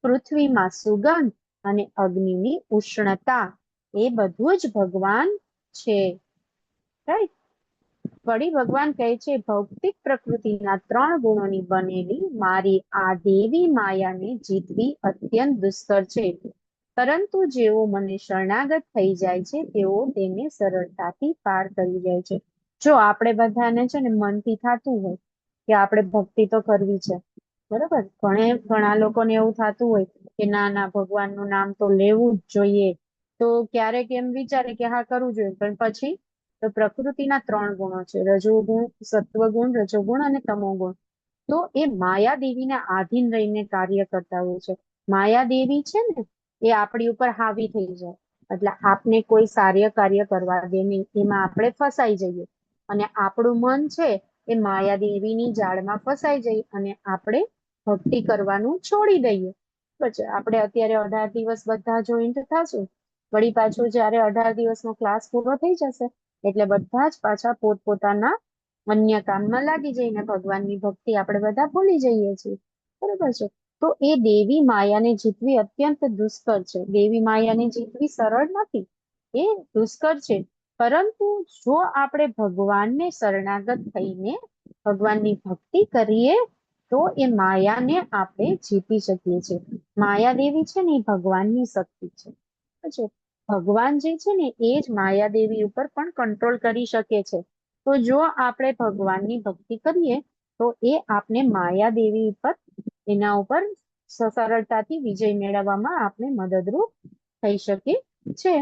પૃથ્વીમાં સુગંધ અને અગ્નિની ઉષ્ણતા, એ બધું જ ભગવાન છે, રાઈટ? વળી ભગવાન કહે છે ભૌતિક પ્રકૃતિના 3 ગુણોની બનેલી મારી આ દેવી માયાને જીતવી અત્યંત દુષ્કર છે, પરંતુ જેઓ મને શરણાગત થઈ જાય છે તેઓ તેને સરળતાથી પાર કરી જાય છે. જો આપણે બધાને છે ને મનથી થતું હોય કે આપણે ભક્તિ તો કરવી છે, બરોબર, ઘણા લોકોને એવું થતું હોય કે ના ના, ભગવાનનું નામ તો લેવું જ જોઈએ, તો ક્યારેક એમ વિચારે કે હા કરવું જોઈએ, પણ પછી તો પ્રકૃતિના 3 ગુણો છે, રજોગુણ, સત્વગુણ, રજોગુણ અને તમોગુણ. તો એ માયાદેવીને આધીન રહીને કાર્ય કરતા હોય છે. માયાદેવી છે ને એ આપણી ઉપર હાવી થઈ જાય એટલે આપને કોઈ કાર્ય કરવા દે નહીં, એમાં આપણે ફસાઈ જઈએ અને આપણું મન છે એ માયાદેવીની જાળમાં ફસાઈ જાય અને આપણે ભક્તિ કરવાનું છોડી દઈએ. પછી આપણે અત્યારે 18 દિવસ બધા જોઈન્ટ થાશું, વળી પાછું જયારે 18 દિવસનો ક્લાસ પૂરો થઈ જશે એટલે બધા જ પાછા પોતપોતાના અન્ય કામમાં લાગી જઈને ભગવાનની ભક્તિ આપણે બધા ભૂલી જઈએ છીએ. બરોબર છે. તો એ દેવી માયાને જીતવી અત્યંત દુષ્કર છે. દેવી માયાને જીતવી સરળ નથી, એ દુષ્કર છે. પરંતુ જો આપણે ભગવાનને શરણાગત થઈને ભગવાનની ભક્તિ કરીએ તો એ માયાને આપણે જીતી શકીએ છીએ. માયાદેવી છે ને એ ભગવાનની શક્તિ છે. પછી ભગવાન જે છે ને એ જ માયાદેવી ઉપર પણ કંટ્રોલ કરી શકે છે. તો જો આપણે ભગવાનની ભક્તિ કરીએ તો એ આપને માયાદેવી ઉપર એના ઉપર સરળતાથી વિજય મેળવવામાં આપને મદદરૂપ થઈ શકે છે.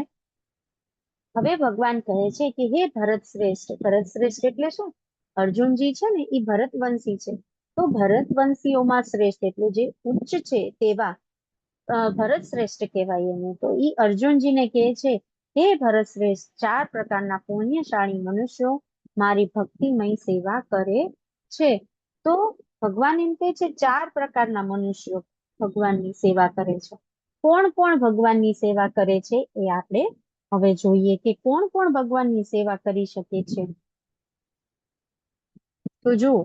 હવે ભગવાન કહે છે કે હે ભરત શ્રેષ્ઠ. ભરત શ્રેષ્ઠ એટલે શું? અર્જુનજી છે ને એ ભરતવંશી છે. તો ભરતવંશીઓમાં શ્રેષ્ઠ એટલે જે ઉચ્ચ છે તેવા ભરત શ્રેષ્ઠ કહેવાય એને. તો એ અર્જુનજીને કહે છે હે ભરત શ્રેષ્ઠ, 4 પ્રકારના પુણ્યશાળી મનુષ્યો મારી ભક્તિમય સેવા કરે છે. તો ભગવાન એમ કહે છે 4 પ્રકારના મનુષ્યો ભગવાનની સેવા કરે છે. કોણ કોણ ભગવાનની સેવા કરે છે એ આપણે હવે જોઈએ કે કોણ કોણ ભગવાનની સેવા કરી શકે છે. તો જુઓ,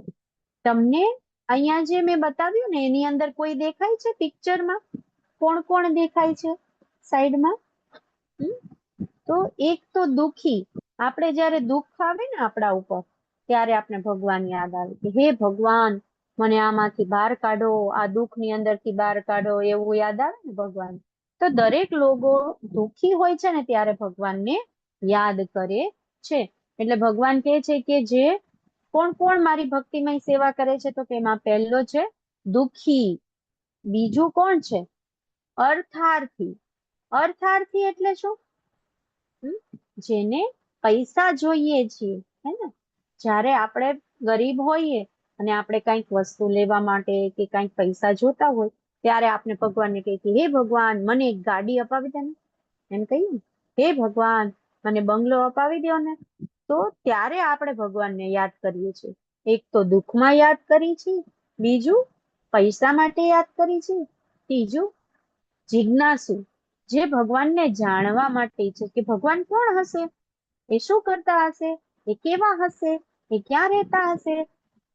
તમને અહીંયા જે મેં બતાવ્યું ને એની અંદર કોઈ દેખાય છે પિક્ચરમાં? કોણ કોણ દેખાય છે સાઈડમાં? તો એક તો દુખી. આપણે જયારે દુઃખ આવે ને આપણા ઉપર ત્યારે આપણે ભગવાન યાદ આવે કે હે ભગવાન મને આમાંથી બહાર કાઢો, આ દુઃખની અંદરથી બહાર કાઢો, એવું યાદ આવે ને ભગવાન. તો દરેક લોકો દુઃખી હોય છે ને ત્યારે ભગવાનને યાદ કરે છે. એટલે ભગવાન કહે છે કે જે કોણ કોણ મારી ભક્તિમય સેવા કરે છે, તો તેમાં પહેલો છે દુઃખી. બીજું કોણ છે? અર્થાર્થી. અર્થાર્થી એટલે શું? જેને પૈસા જોઈએ છીએ, હે ને? જ્યારે આપણે ગરીબ હોઈએ અને આપણે કંઈક વસ્તુ લેવા માટે કે કંઈક પૈસા જોતા હોય ત્યારે આપણે ભગવાનને કહીએ કે હે ભગવાન મને એક ગાડી અપાવી દે ને, એમ કહીએ હે ભગવાન મને બંગલો અપાવી દો ને. તો ત્યારે આપણે ભગવાનને યાદ કરીએ છીએ. એક તો દુઃખમાં યાદ કરી છે, બીજું પૈસા માટે યાદ કરી છે, ત્રીજું જિજ્ઞાસુ, જે ભગવાનને જાણવા માટે છે કે ભગવાન કોણ હશે, એ શું કરતા હશે, એ કેવા હશે, એ ક્યાં રહેતા હશે.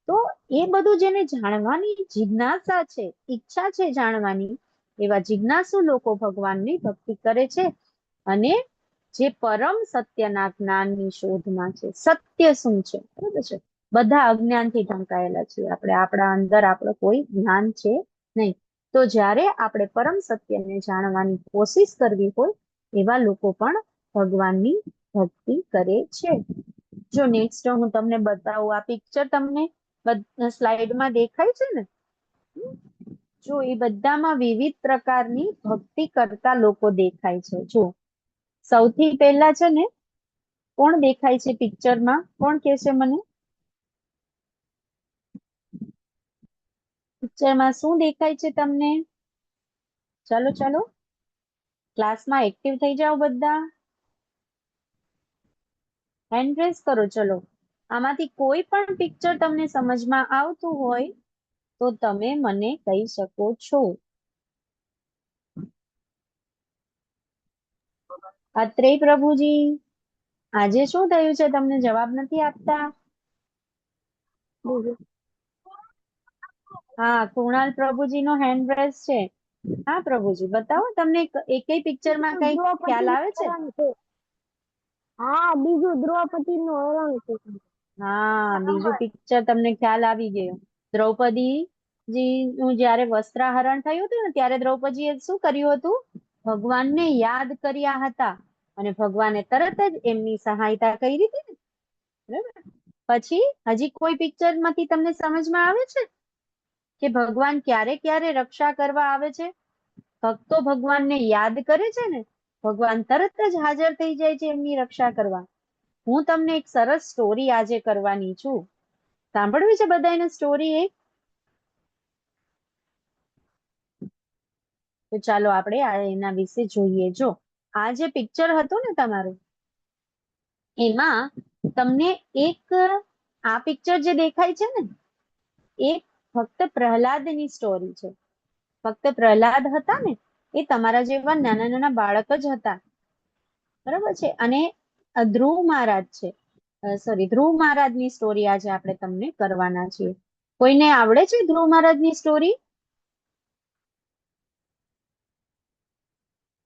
તો એ બધું જેને જાણવાની જિજ્ઞાસા છે, ઈચ્છા છે જાણવાની, એવા જિજ્ઞાસુ લોકો ભગવાનની ભક્તિ કરે છે અને જે પરમ સત્યના જ્ઞાનની શોધમાં છે. સત્ય શું છે? બરાબર છે. બધા અજ્ઞાનથી ઢંકાયેલા છીએ આપણે, આપણા અંદર આપણો કોઈ જ્ઞાન છે નહીં. તો જ્યારે આપણે પરમ સત્યને જાણવાની કોશિશ કરવી હોય એવા લોકો પણ ભગવાનની ભક્તિ કરે છે. જો નેક્સ્ટ હું તમને બતાવું, આ પિક્ચર તમને સ્લાઇડમાં દેખાય છે ને? જો એ બધામાં વિવિધ પ્રકારની ભક્તિ કરતા લોકો દેખાય છે. જો સૌથી પહેલા છે ને કોણ દેખાય છે પિક્ચરમાં? કોણ કહેશે મને? પિક્ચરમાં શું દેખાય છે તમને? ચાલો ચાલો, ક્લાસમાં એક્ટિવ થઈ જાઓ બધા, હેન્ડ રેઝ કરો. ચલો, આમાંથી કોઈ પણ પિક્ચર તમને સમજમાં આવતું હોય તો તમે મને કહી શકો છો. અત્રેય પ્રભુજી, આજે શું થયું છે? તમને જવાબ નથી આપતા? હા, કુણાલ પ્રભુજી નો હેન્ડ રેઝ છે. હા પ્રભુજી, બતાવો તમને એકેય પિક્ચરમાં કઈ ખ્યાલ આવે છે? હા, બીજું દ્રૌપદી નું હરણ છે. હા, બીજું પિક્ચર તમને ખ્યાલ આવી ગયો. દ્રૌપદીજી નું જયારે વસ્ત્રાહરણ થયું હતું ને ત્યારે દ્રૌપદીએ શું કર્યું હતું? ભગવાનને યાદ કર્યા હતા અને ભગવાને તરત જ એમની સહાયતા કરી હતી ને. બરાબર. પછી હજી કોઈ પિક્ચર માંથી તમને સમજમાં આવે છે કે ભગવાન ક્યારે ક્યારે રક્ષા કરવા આવે છે? ભક્તો ભગવાનને યાદ કરે છે ને, ભગવાન તરત જ હાજર થઈ જાય છે એમની રક્ષા કરવા. હું તમને એક સરસ સ્ટોરી આજે કરવાની છું. સાંભળવી છે બધાને સ્ટોરી? એક તો ચાલો આપણે એના વિશે જોઈએ. જો આ જે પિક્ચર હતું ને તમારું, એમાં તમને એક આ પિક્ચર જે દેખાય છે ને, એ ફક્ત પ્રહલાદની સ્ટોરી છે. ફક્ત પ્રહલાદ હતા ને, એ તમારા જેવા નાના નાના બાળક જ હતા, બરાબર છે. અને ધ્રુવ મહારાજ છે, સોરી, ધ્રુવ મહારાજની સ્ટોરી આજે આપણે તમને કરવાના છીએ. કોઈને આવડે છે ધ્રુવ મહારાજની સ્ટોરી?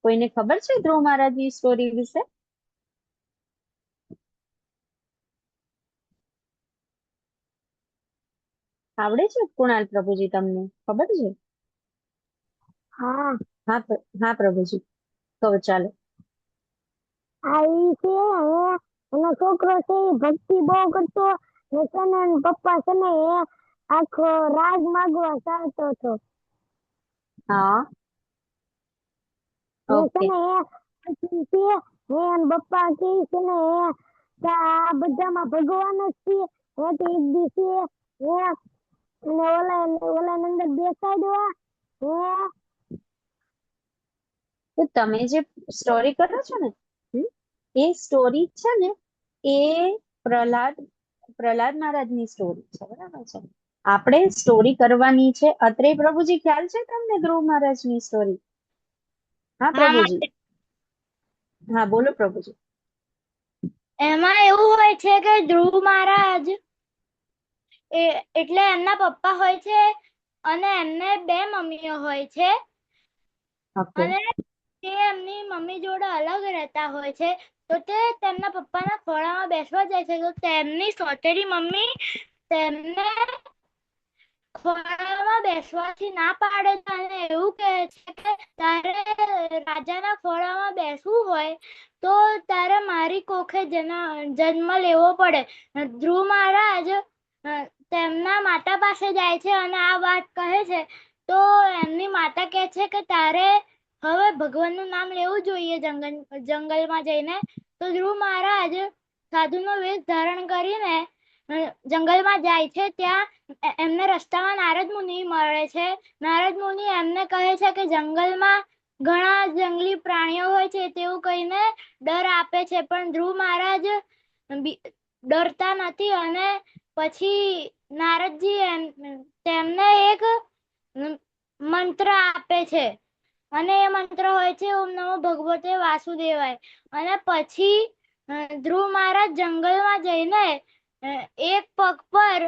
કોઈને ખબર છે ધ્રુવ મહારાજની સ્ટોરી વિશે? આવડે છે કુણાલ પ્રભુજી, તમને ખબર છે? હા, હા હા પ્રભુજી, તો ચાલો. આ ઈ છે એનો છોકરો છે ઈ ભક્તિ બહુ કરતો ને છે ને એના પપ્પા છે ને એ આખો રાજ માગવા ચાલતો હતો હા, ને છે ઓકે. ને એ પછી છે એના પપ્પા કહે છે ને કે આ બધામાં ભગવાન જ છે. તો એક દિવસે અને ઓલા અંદર બેસાડ્યા તો તમે જે સ્ટોરી કરો છો ને, હમ, એ સ્ટોરી છે ને, એ પ્રહલાદ પ્રહલાદ મહારાજની સ્ટોરી છે, બરાબર છે. આપણે સ્ટોરી કરવાની છે અત્રે. પ્રભુજી ખ્યાલ છે તમને ધ્રુવ મહારાજની સ્ટોરી? હા પ્રભુજી, હા બોલો પ્રભુજી. એમાં એવું હોય છે કે ધ્રુવ મહારાજ એટલે એમના પપ્પા હોય છે અને એમને બે મમ્મીઓ હોય છે ઓકે. અને તે એમની મમ્મી જોડે અલગ રહેતા હોય છે. તો તે તેમના પપ્પાના ખોળામાં બેસવા જાય છે, તો તેમની સોતેલી મમ્મી તેમને ખોળામાં બેસવાથી ના પાડે છે અને એવું કહે છે કે તારે રાજાના ખોળામાં બેસવું હોય તો તારે મારી કોખે જન્મ લેવો પડે. ધ્રુવ મહારાજ તેમના માતા પાસે જાય છે અને આ વાત કહે છે. તો એમની માતા કહે છે કે તારે હવે ભગવાનનું નામ લેવું જોઈએ જંગલમાં જઈને. તો ધ્રુવ મહારાજ સાધુનો વેશ ધારણ કરીને જંગલમાં જાય છે. ત્યાં એમને રસ્તામાં નારદ મુનિ મળે છે. નારદ મુનિ એમને કહે છે કે જંગલમાં ઘણા જંગલી પ્રાણીઓ હોય છે તેવું કહીને ડર આપે છે, પણ ધ્રુવ મહારાજ ડરતા નથી અને પછી નારદજી તેમને એક મંત્ર આપે છે અને એ મંત્ર હોય છે ઓમ નમો ભગવતે વાસુદેવાય. અને પછી ધ્રુવ મહારાજ જંગલમાં જઈને એક પગ પર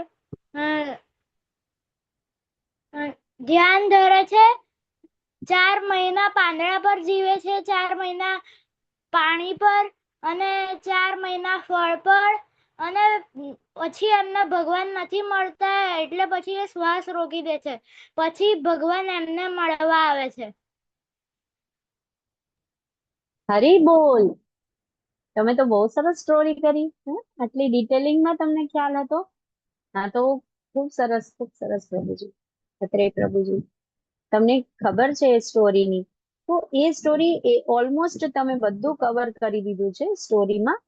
ધ્યાન ધરે છે. 4 મહિના પાંદડા પર જીવે છે, 4 મહિના પાણી પર અને 4 મહિના ફળ પર. અને પછી એમને ભગવાન નથી મળતા એટલે પછી એ શ્વાસ રોકી દે છે. પછી ભગવાન એમને મળવા આવે છે. હરી બોલ. તમે તો બહુ સરસ સ્ટોરી કરી. આટલી ડિટેલિંગમાં તમને ખ્યાલ હતો. હા, તો ખૂબ સરસ, ખૂબ સરસ પ્રભુજી, અત્રે પ્રભુજી. તમને ખબર છે એ સ્ટોરીની, તો એ સ્ટોરી એ ઓલમોસ્ટ તમે બધું કવર કરી દીધું છે સ્ટોરીમાં.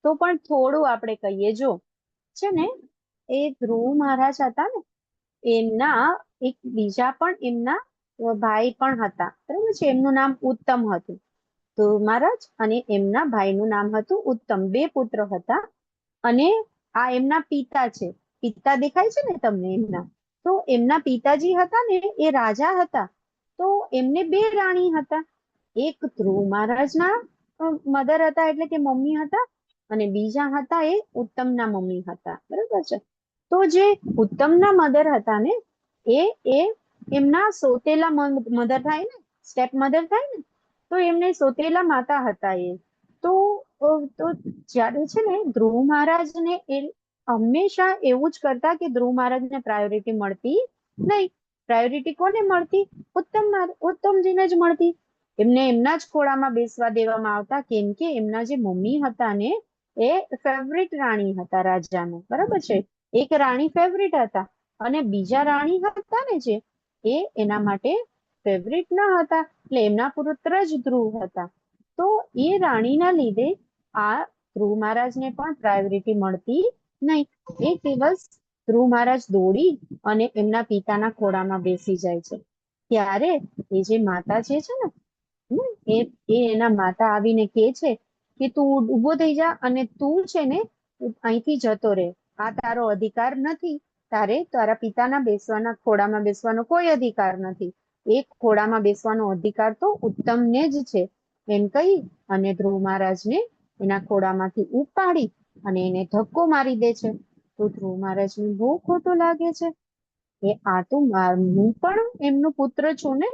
તો પણ થોડું આપણે કહીએ. જો છે ને, એ ધ્રુવ મહારાજ હતા ને, એમના એક બીજા પણ એમના ભાઈ પણ હતા, બરાબર છે. એમનું નામ ઉત્તમ હતું. ધ્રુવ મહારાજ અને એમના ભાઈનું નામ હતું ઉત્તમ. બે પુત્ર હતા. અને આ એમના પિતા છે. પિતા દેખાય છે ને તમને એમના? તો એમના પિતાજી હતા ને, એ રાજા હતા. તો એમને બે રાણી હતા. એક ધ્રુવ મહારાજના મધર હતા, એટલે કે મમ્મી હતા. અને બીજા હતા એ ઉત્તમના મમ્મી હતા, બરાબર છે. તો જે ઉત્તમના મધર હતા ને, એ એ એમના સોતેલા મધર થાય ને, સ્ટેપ મધર થાય ને, તો એમને સોતેલા માતા હતા એ. તો તો જ્યારે છે ને ધ્રુવ મહારાજને એ હંમેશા એવું જ કરતા કે ધ્રુવ મહારાજને પ્રાયોરિટી મળતી નહીં. પ્રાયોરિટી કોને મળતી? ઉત્તમજીને જ મળતી. એમને એમના જ ખોળામાં બેસવા દેવામાં આવતા, કેમ કે એમના જે મમ્મી હતા ને, એ ફેવરિટ રાણી હતા રાજાનું, બરાબર છે. એક રાણી ફેવરિટ હતા અને બીજા રાણી હતા ને જે, એ એના માટે ફેવરિટ ન હતા. એટલે એમના પુત્ર જ ધ્રુવ હતા. તો એ રાણીના લીધે આ ધ્રુવ મહારાજને પણ પ્રાયોરિટી મળતી નહીં. એક દિવસ ધ્રુવ મહારાજ દોડી અને એમના પિતાના ખોળામાં બેસી જાય છે. ત્યારે એ જે માતા જે છે ને એ એના માતા આવીને કે છે કે તું ઊભો થઈ જા અને તું છે ને અહીંથી જતો રહે. આ તારો અધિકાર નથી. તારે તારા પિતાના ખોળામાં બેસવાનો કોઈ અધિકાર નથી. એ ખોળામાં બેસવાનો અધિકાર તો ઉત્તમને જ છે. એમ કહી અને ધ્રુવ મહારાજને એના ખોળામાંથી ઉપાડી અને એને ધક્કો મારી દે છે. તો ધ્રુવ મહારાજને બહુ ખોટું લાગે છે. આ તો હું પણ એમનો પુત્ર છું ને,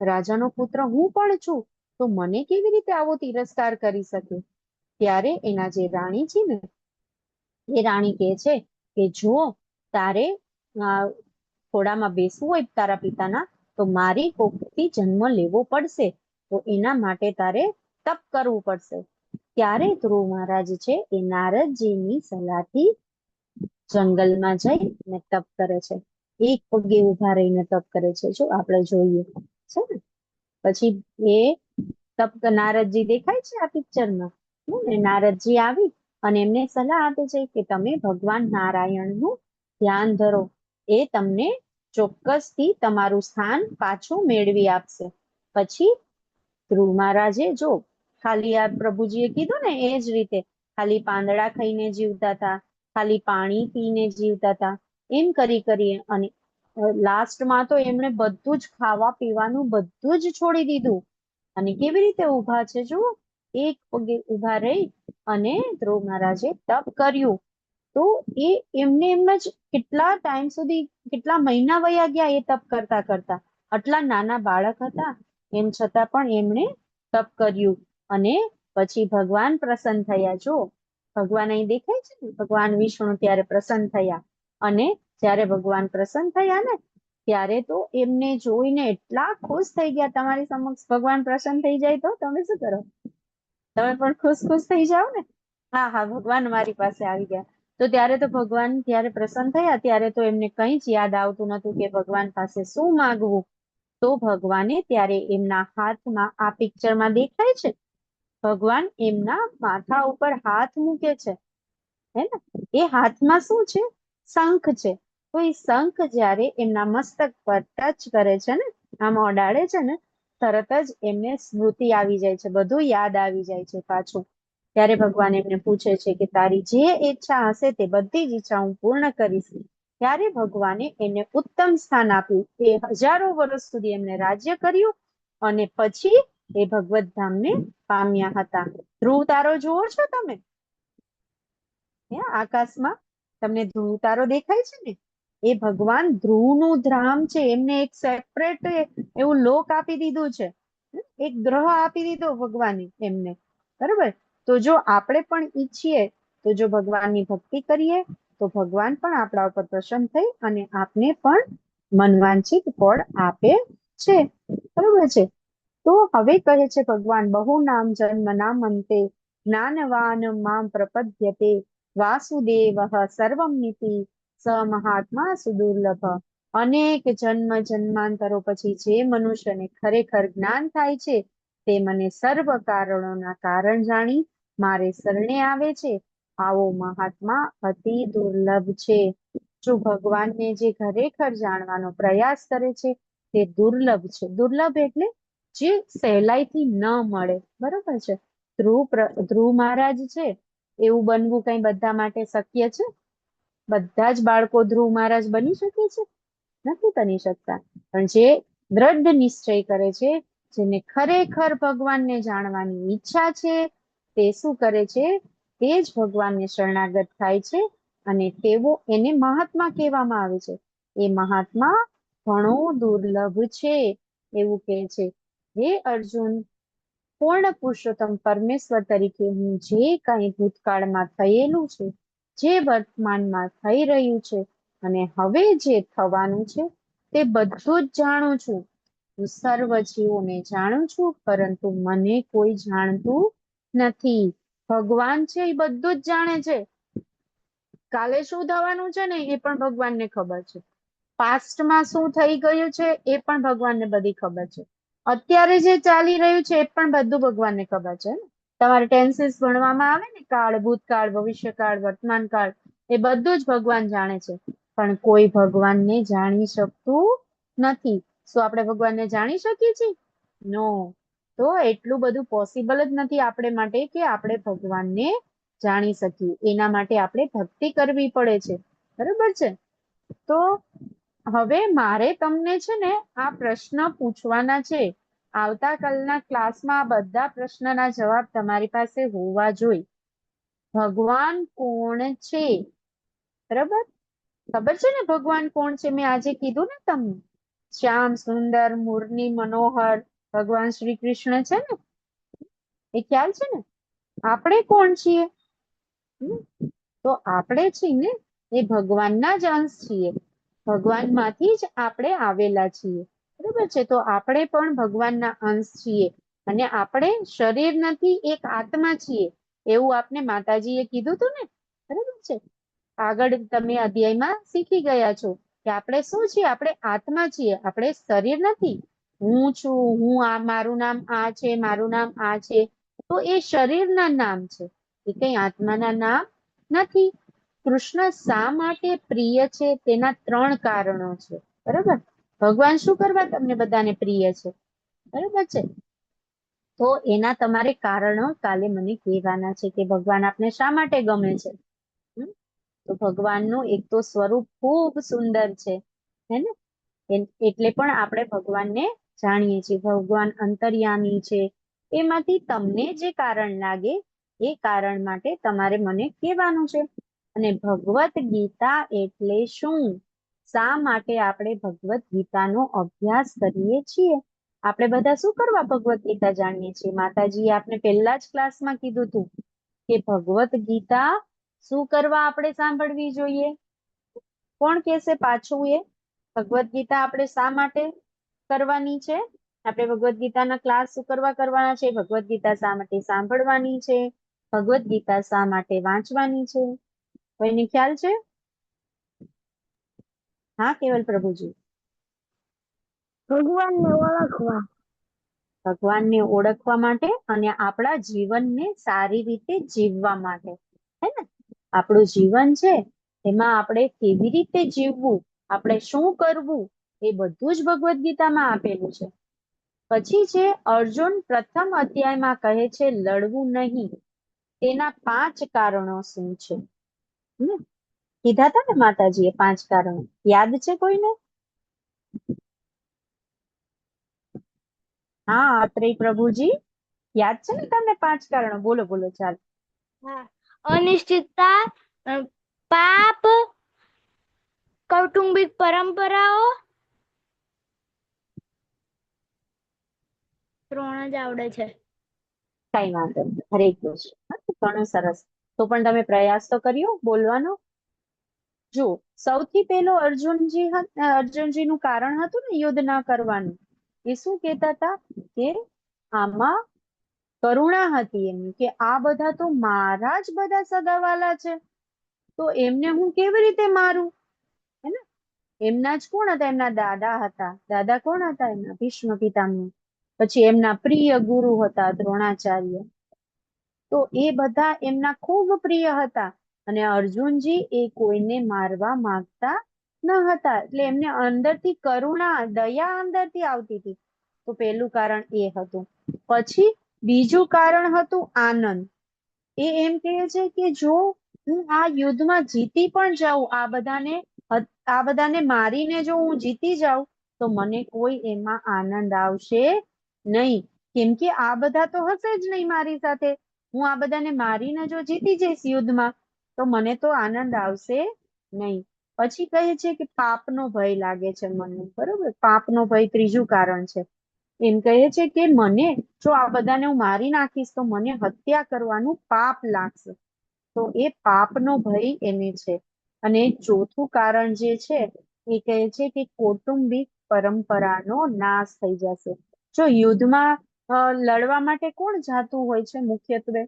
રાજાનો પુત્ર હું પણ છું, તો મને કેવી રીતે આવો તિરસ્કાર કરી શકે? ત્યારે એના જે રાણી છે ને એ રાણી કહે છે કે જો તારે ખોળામાં બેસવું હોય તારા પિતાના, તો મારી કોખથી જન્મ લેવો પડશે. તો એના માટે તારે તપ કરવું પડશે. ત્યારે ધ્રુવ મહારાજ છે એ નારદજીની સલાહથી જંગલમાં જઈ ને તપ કરે છે. એક પગે ઉભા રહીને તપ કરે છે. જો આપણે જોઈએ છે ને, પછી એ તપ નારદજી દેખાય છે આ પિક્ચરમાં. નારદજી આવી અને એમને સલાહ આપે છે કે તમે ભગવાન નારાયણનું ધ્યાન ધરો, એ તમને ચોક્કસથી તમારું સ્થાન પાછું મેળવી આપશે. પછી ધ્રુવ મહારાજે જો ખાલી આ પ્રભુજીએ કીધું ને એ જ રીતે ખાલી પાંદડા ખાઈને જીવતા હતા, ખાલી પાણી પીને જીવતા હતા. એમ કરી અને લાસ્ટમાં તો એમણે બધું જ ખાવા પીવાનું બધું જ છોડી દીધું. અને કેવી રીતે ઉભા છે જુઓ, એક પગે ઉભા રહી અને ધ્રુવ મહારાજે તપ કર્યું. તો એમને એમ જ કેટલા ટાઈમ સુધી, કેટલા મહિના વયા ગયા એ તપ કરતા કરતા. આટલા નાના બાળક હતા એમ છતાં પણ એમણે તપ કર્યું. અને પછી ભગવાન પ્રસન્ન થયા. જો ભગવાન અહીં દેખાય છે ને, ભગવાન વિષ્ણુ ત્યારે પ્રસન્ન થયા. અને જ્યારે ભગવાન પ્રસન્ન થયા ને ત્યારે તો એમને જોઈને એટલા ખુશ થઈ ગયા. તમારી સમક્ષ ભગવાન પ્રસન્ન થઈ જાય તો તમે શું કરો? તમે પણ ખુશ થઈ જાઓ ને. હા હા, ભગવાન મારી પાસે આવી ગયા. તો ત્યારે તો ભગવાન ત્યારે પ્રસન્ન થયા ત્યારે તો એમને કંઈ જ યાદ આવતું નતું કે ભગવાન પાસે શું માંગવું. તો ભગવાને ત્યારે એમના હાથમાં, આ પિક્ચરમાં દેખાય છે, ભગવાન એમના માથા ઉપર હાથ મૂકે છે, હે ને? એ હાથમાં શું છે? શંખ છે. તો એ શંખ જ્યારે એમના મસ્તક પર ટચ કરે છે ને, આમ અડાડે છે ને, તરત જ એમને સ્મૃતિ આવી જાય છે, બધું યાદ આવી જાય છે પાછું. ત્યારે ભગવાન એમને પૂછે છે કે તારી જે ઈચ્છા હશે તે બધી જ ઈચ્છા હું પૂર્ણ કરીશ. ત્યારે ભગવાને એને ઉત્તમ સ્થાન આપ્યું. એ હજારો વર્ષ સુધી એમને રાજ્ય કર્યું અને પછી એ ભગવત ધામને પામ્યા હતા. ધ્રુવ તારો જુઓ છો તમે? આકાશમાં તમને ધ્રુવ તારો દેખાય છે ને? એ ભગવાન ધ્રુવનું ધામ છે. એમને એક સેપરેટ એવું લોક આપી દીધું છે, એક ગ્રહ આપી દીધો ભગવાને એમને. બરોબર? તો જો આપણે પણ ઈચ્છીએ તો જો ભગવાનની ભક્તિ કરીએ તો ભગવાન પણ આપણા ઉપર પ્રસન્ન થઈ અને આપને પણ મનવાંછિત ફળ આપે છે. બરોબર છે? તો હવે કહે છે ભગવાન, બહુ નામ જન્મ નામ અંતે જ્ઞાનવાન મામ પ્રપદ્યતે વાસુદેવ સર્વમિતિ સ મહાત્મા સુદુર્લભ. અનેક જન્મ જન્માંતરો પછી જે મનુષ્યને ખરેખર જ્ઞાન થાય છે તે મને સર્વ કારણોના કારણ જાણી મારે શરણે આવે છે. આવો મહાત્મા અતિ દુર્લભ છે. જો ભગવાનને જે ખરેખર જાણવાનો પ્રયાસ કરે છે તે દુર્લભ છે. દુર્લભ એટલે જે સહેલાઈથી ન મળે. બરોબર છે? ધ્રુવ મહારાજ છે એવું બનવું કઈ બધા માટે શક્ય છે? બધા જ બાળકો ધ્રુવ મહારાજ બની શકે છે? નથી બની શકતા. પણ જે દ્રઢ નિશ્ચય કરે છે, જેને ખરેખર ભગવાનને જાણવાની ઈચ્છા છે, તે શું કરે છે? તે જ ભગવાનને શરણાગત થાય છે અને તેવો એને મહાત્મા કહેવામાં આવે છે. એ મહાત્મા ઘણો દુર્લભ છે એવું કહે છે. હે અર્જુન, પૂર્ણ પુરુષોત્તમ પરમેશ્વર તરીકે હું જે કઈ ભૂતકાળમાં થયેલું છે, જે વર્તમાનમાં થઈ રહ્યું છે અને હવે જે થવાનું છે તે બધું જ જાણું છું. હું સર્વ જીવોને જાણું છું, પરંતુ મને કોઈ જાણતું નથી. ભગવાન છે એ બધું જ જાણે છે. કાલે શું થવાનું છે ને એ પણ ભગવાનને ખબર છે. પાસ્ટમાં શું થઈ ગયું છે એ પણ ભગવાનને બધી ખબર છે. અત્યારે જે ચાલી રહ્યું છે એ પણ બધું ભગવાનને ખબર છે. તમારે ટેન્સીસ ભણવામાં આવે ને, કાળ, ભૂતકાળ, ભવિષ્યકાળ, વર્તમાન કાળ, એ બધું જ ભગવાન જાણે છે. પણ કોઈ ભગવાનને જાણી શકતું નથી. શું આપણે ભગવાનને જાણી શકીએ છીએ? નો. તો એટલું બધું પોસિબલ જ નથી આપણે માટે કે આપણે ભગવાનને જાણી શકીએ. એના માટે આપણે ભક્તિ કરવી પડે છે. બરોબર છે? તો હવે મારે તમને છે ને આ પ્રશ્ન પૂછવાના છે. આવતાકાલના ક્લાસમાં આ બધા પ્રશ્નના જવાબ તમારી પાસે હોવા જોઈએ. ભગવાન કોણ છે? બરાબર? ખબર છે ને ભગવાન કોણ છે? મેં આજે કીધું ને તમને. શ્યામ સુંદર મુરલી મનોહર ભગવાન શ્રી કૃષ્ણ છે ને, એ ખ્યાલ છે ને? આપણે કોણ છીએ? તો આપણે છીએ ને એ ભગવાનના જ અંશ છીએ. ભગવાનમાંથી જ આપણે આવેલા છીએ. બરોબર છે? તો આપણે પણ ભગવાનના અંશ છીએ અને આપણે શરીર નથી, એક આત્મા છીએ એવું આપને માતાજીએ કીધું હતું ને. બરોબર છે? આગળ તમે અધ્યાયમાં શીખી ગયા છો કે આપણે શું છીએ? આપણે આત્મા છીએ, આપણે શરીર નથી. હું છું, હું આ, મારું નામ આ છે, મારું નામ આ છે, તો એ શરીરના નામ છે, એ કઈ આત્માના નામ નથી. કૃષ્ણ શા માટે પ્રિય છે તેના 3 કારણો છે. બરોબર? ભગવાન શું કરવા તમને બધાને પ્રિય છે? બરોબર છે? તો એના તમારે કારણો કાલે મને કહેવાના છે કે ભગવાન આપને શા માટે ગમે છે. તો ભગવાનનું એક તો સ્વરૂપ ખૂબ સુંદર છે, હે ને? એટલે પણ આપણે ભગવાનને જાણીએ છીએ. ભગવાન અંતર્યામી છે. એમાંથી તમને જે કારણ લાગે એ કારણ માટે તમારે મને કહેવાનું છે. અને ભગવત ગીતા એટલે શું? શા માટે આપણે ભગવત ગીતાનો અભ્યાસ કરીએ છીએ? આપણે બધા શું કરવા ભગવત ગીતા જાણીએ છીએ? માતાજીએ આપને પહેલા જ ક્લાસમાં કીધું હતું કે ભગવત ગીતા શું કરવા આપણે સાંભળવી જોઈએ? કોણ કહેશે પાછું એ? ભગવત ગીતા આપણે શા માટે કરવાની છે? આપણે ભગવત ગીતાના ક્લાસ શું કરવા કરવાના છે? ભગવત ગીતા શા માટે સાંભળવાની છે? ભગવત ગીતા શા માટે વાંચવાની છે? કોઈને ખ્યાલ છે? હા કેવલ પ્રભુજી. ભગવાનને ઓળખવા. ભગવાનને ઓળખવા માટે અને આપણા જીવનને સારી રીતે જીવવા માટે. હે ને? આપણું જીવન છે એમાં આપણે કેવી રીતે જીવવું, આપણે શું કરવું, એ બધું જ ભગવદ્ ગીતામાં આપેલું છે. પછી છે અર્જુન પ્રથમ અધ્યાયમાં કહે છે લડવું નહીં. તેના 5 કારણો શું છે? કીધા હતા ને માતાજીએ 5 કારણો. યાદ છે કોઈને? હા અત્રેય પ્રભુજી, યાદ છે ને તમને 5 કારણો? બોલો બોલો. ચાલો. અનિશ્ચિતતા, પાપ, કૌટુંબિક પરંપરાઓ, 3 જ આવડે છે. કઈ વાંધો નહીં. હરે કૃષ્ણ. ઘણું સરસ. તો પણ તમે પ્રયાસ તો કર્યો બોલવાનો. જો સૌથી પહેલો અર્જુનજીનું કારણ હતું ને યુદ્ધ ના કરવાનું. એ શું કહેતા હતા કે આમાં કરુણા હતી એમની, કે આ બધા તો મારા જ બધા સગાવાલા છે, તો એમને હું કેવી રીતે મારું? હે ને? એમના જ કોણ હતા? એમના દાદા હતા. દાદા કોણ હતા એમના? ભીષ્મ પિતામહ. પછી એમના પ્રિય ગુરુ હતા દ્રોણાચાર્ય. તો એ બધા એમના ખૂબ પ્રિય હતા અને અર્જુનજી એ કોઈને મારવા માંગતા ન હતા. એટલે એમને અંદરથી કરુણા, દયા અંદરથી આવતી હતી. તો પહેલું કારણ એ હતું. પછી બીજું કારણ હતું આનંદ. એ એમ કહે છે કે જો હું આ યુદ્ધમાં જીતી પણ જાઉં, આ બધાને મારીને જો હું જીતી જાઉં તો મને કોઈ એમાં આનંદ આવશે નહીં, કેમ કે આ બધા તો હશે જ નહીં મારી સાથે. હું આ બધાને મારીને જો જીતી જઈશ યુદ્ધમાં તો મને તો આનંદ આવશે નહીં. પછી કહે છે કે પાપનો ભય લાગે છે મને. બરોબર? પાપનો ભય ત્રીજું કારણ છે. એમ કહે છે કે મને જો આ બધાને હું મારી નાખીશ તો મને હત્યા કરવાનું પાપ લાગશે, તો એ પાપનો ભય એને છે. અને ચોથું કારણ જે છે એ કહે છે કે કૌટુંબિક પરંપરાનો નાશ થઈ જશે. જો યુદ્ધમાં લડવા માટે કોણ જાતું હોય છે? મુખ્યત્વે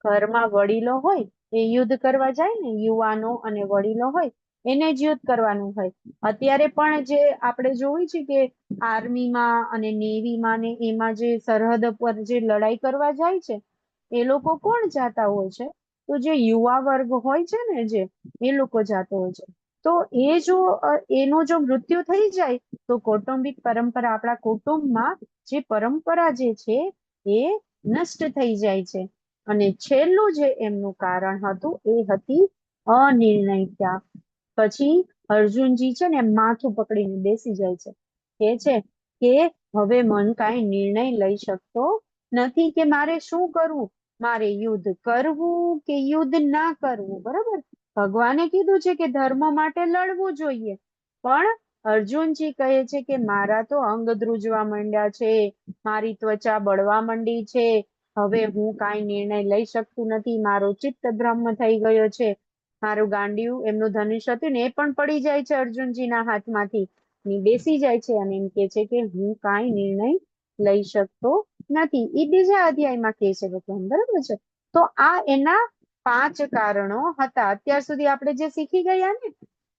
ઘરમાં વડીલો હોય એ યુદ્ધ કરવા જાય ને, યુવાનો અને વડીલો હોય એને જ યુદ્ધ કરવાનું હોય. અત્યારે પણ જે આપણે જોયું છે કે આર્મીમાં અને નેવીમાં ને એમાં જે સરહદ પર જે લડાઈ કરવા જાય છે એ લોકો કોણ જાતા હોય છે? તો જે યુવા વર્ગ હોય છે ને, જે એ લોકો જાતો હોય છે. તો એ જો એનું જો મૃત્યુ થઈ જાય તો કૌટુંબિક પરંપરા, આપણા કુટુંબમાં જે પરંપરા જે છે એ નષ્ટ થઈ જાય છે. અને છેલ્લું જે એમનું કારણ હતું એ હતી અનિર્ણયતા. પછી અર્જુનજી છે ને માથું પકડીને બેસી જાય છે, કે છે કે હવે મન કાંઈ નિર્ણય લઈ શકતો નથી કે મારે શું કરવું, મારે યુદ્ધ કરવું કે યુદ્ધ ના કરવું. બરાબર, ભગવાને કીધું છે કે ધર્મ માટે લડવું જોઈએ, પણ અર્જુનજી કહે છે કે મારા તો અંગ ધ્રુજવા માંડ્યા છે, મારી ત્વચા બળવા માંડી છે, હવે હું કાંઈ નિર્ણય લઈ શકતું નથી, મારો ચિત્ત ભ્રમ થઈ ગયો છે. મારું ગાંડિયું, એમનું ધનુષ હતું ને એ પણ પડી જાય છે અર્જુનજીના હાથમાંથી, બેસી જાય છે અને એમ કે છે કે હું કાંઈ નિર્ણય લઈ શકતો નથી. એ બીજા અધ્યાયમાં કહે છે ભગવાન. બરાબર છે, તો આ એના 5 કારણો હતા. અત્યાર સુધી આપણે જે શીખી ગયા ને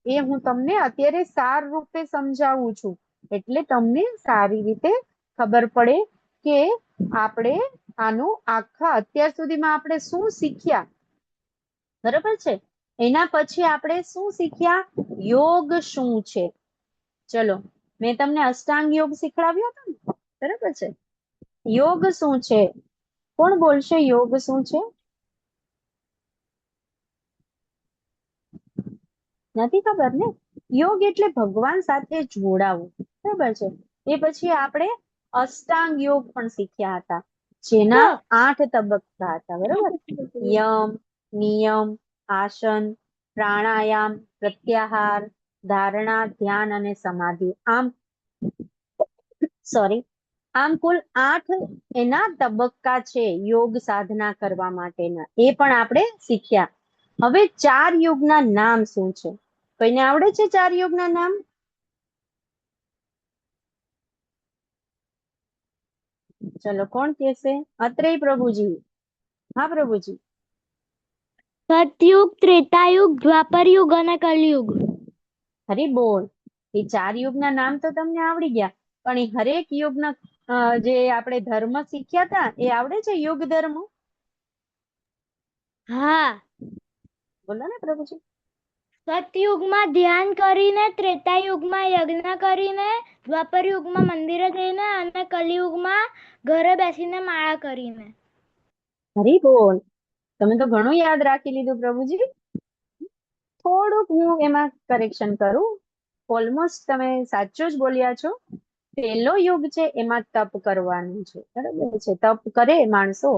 એ હું તમને અત્યારે સાર રૂપે સમજાવું છું, એટલે તમને સારી રીતે ખબર પડે કે આપણે આનું આખા અત્યાર સુધીમાં આપણે શું શીખ્યા. બરાબર છે, એના પછી આપણે શું શીખ્યા, યોગ શું છે. ચલો, મેં તમને અષ્ટાંગ યોગ શીખવાડ્યો હતો ને, બરાબર છે. યોગ શું છે? કોણ બોલશે યોગ શું છે? નથી ખબર ને? યોગ એટલે ભગવાન સાથે જોડાવું. બરાબર છે, એ પછી આપણે અષ્ટાંગ યોગ પણ શીખ્યા હતા, જેના 8 તબક્કા હતા. બરાબર, યમ, નિયમ, આસન, પ્રાણાયામ, પ્રત્યાહાર, ધારણા, ધ્યાન અને સમાધિ. આમ કુલ 8 એના તબક્કા છે યોગ સાધના કરવા માટેના, એ પણ આપણે શીખ્યા. હવે 4 યોગના નામ શું છે? કોઈને આવડે છે 4 યોગના નામ? ચલો, કોણ કહેશે? અત્રેય પ્રભુજી. હા પ્રભુજી. સતયુગ, ત્રેતાયુગ, દ્વાપરયુગ અને કલયુગ. હરી બોલ. એ 4 યુગના નામ તો તમને આવડી ગયા, પણ એ હરેક યુગના જે આપણે ધર્મ શીખ્યા હતા એ આવડે છે? યુગ ધર્મ હા, બોલો ને પ્રભુજી. સતયુગમાં ધ્યાન કરીને, ત્રેતાયુગમાં યજ્ઞ કરીને, દ્વાપરયુગમાં મંદિરે જઈને અને કલયુગમાં ઘરે બેસીને માળા કરીને. હરી બોલ, તમે તો ઘણું યાદ રાખી લીધું પ્રભુજી. થોડુંક હું એમાં કરેક્શન કરું. ઓલમોસ્ટ તમે સાચું જ બોલ્યા છો. પહેલો યુગ છે એમાં તપ કરવાનું છે. બરાબર છે, તપ કરે માણસો,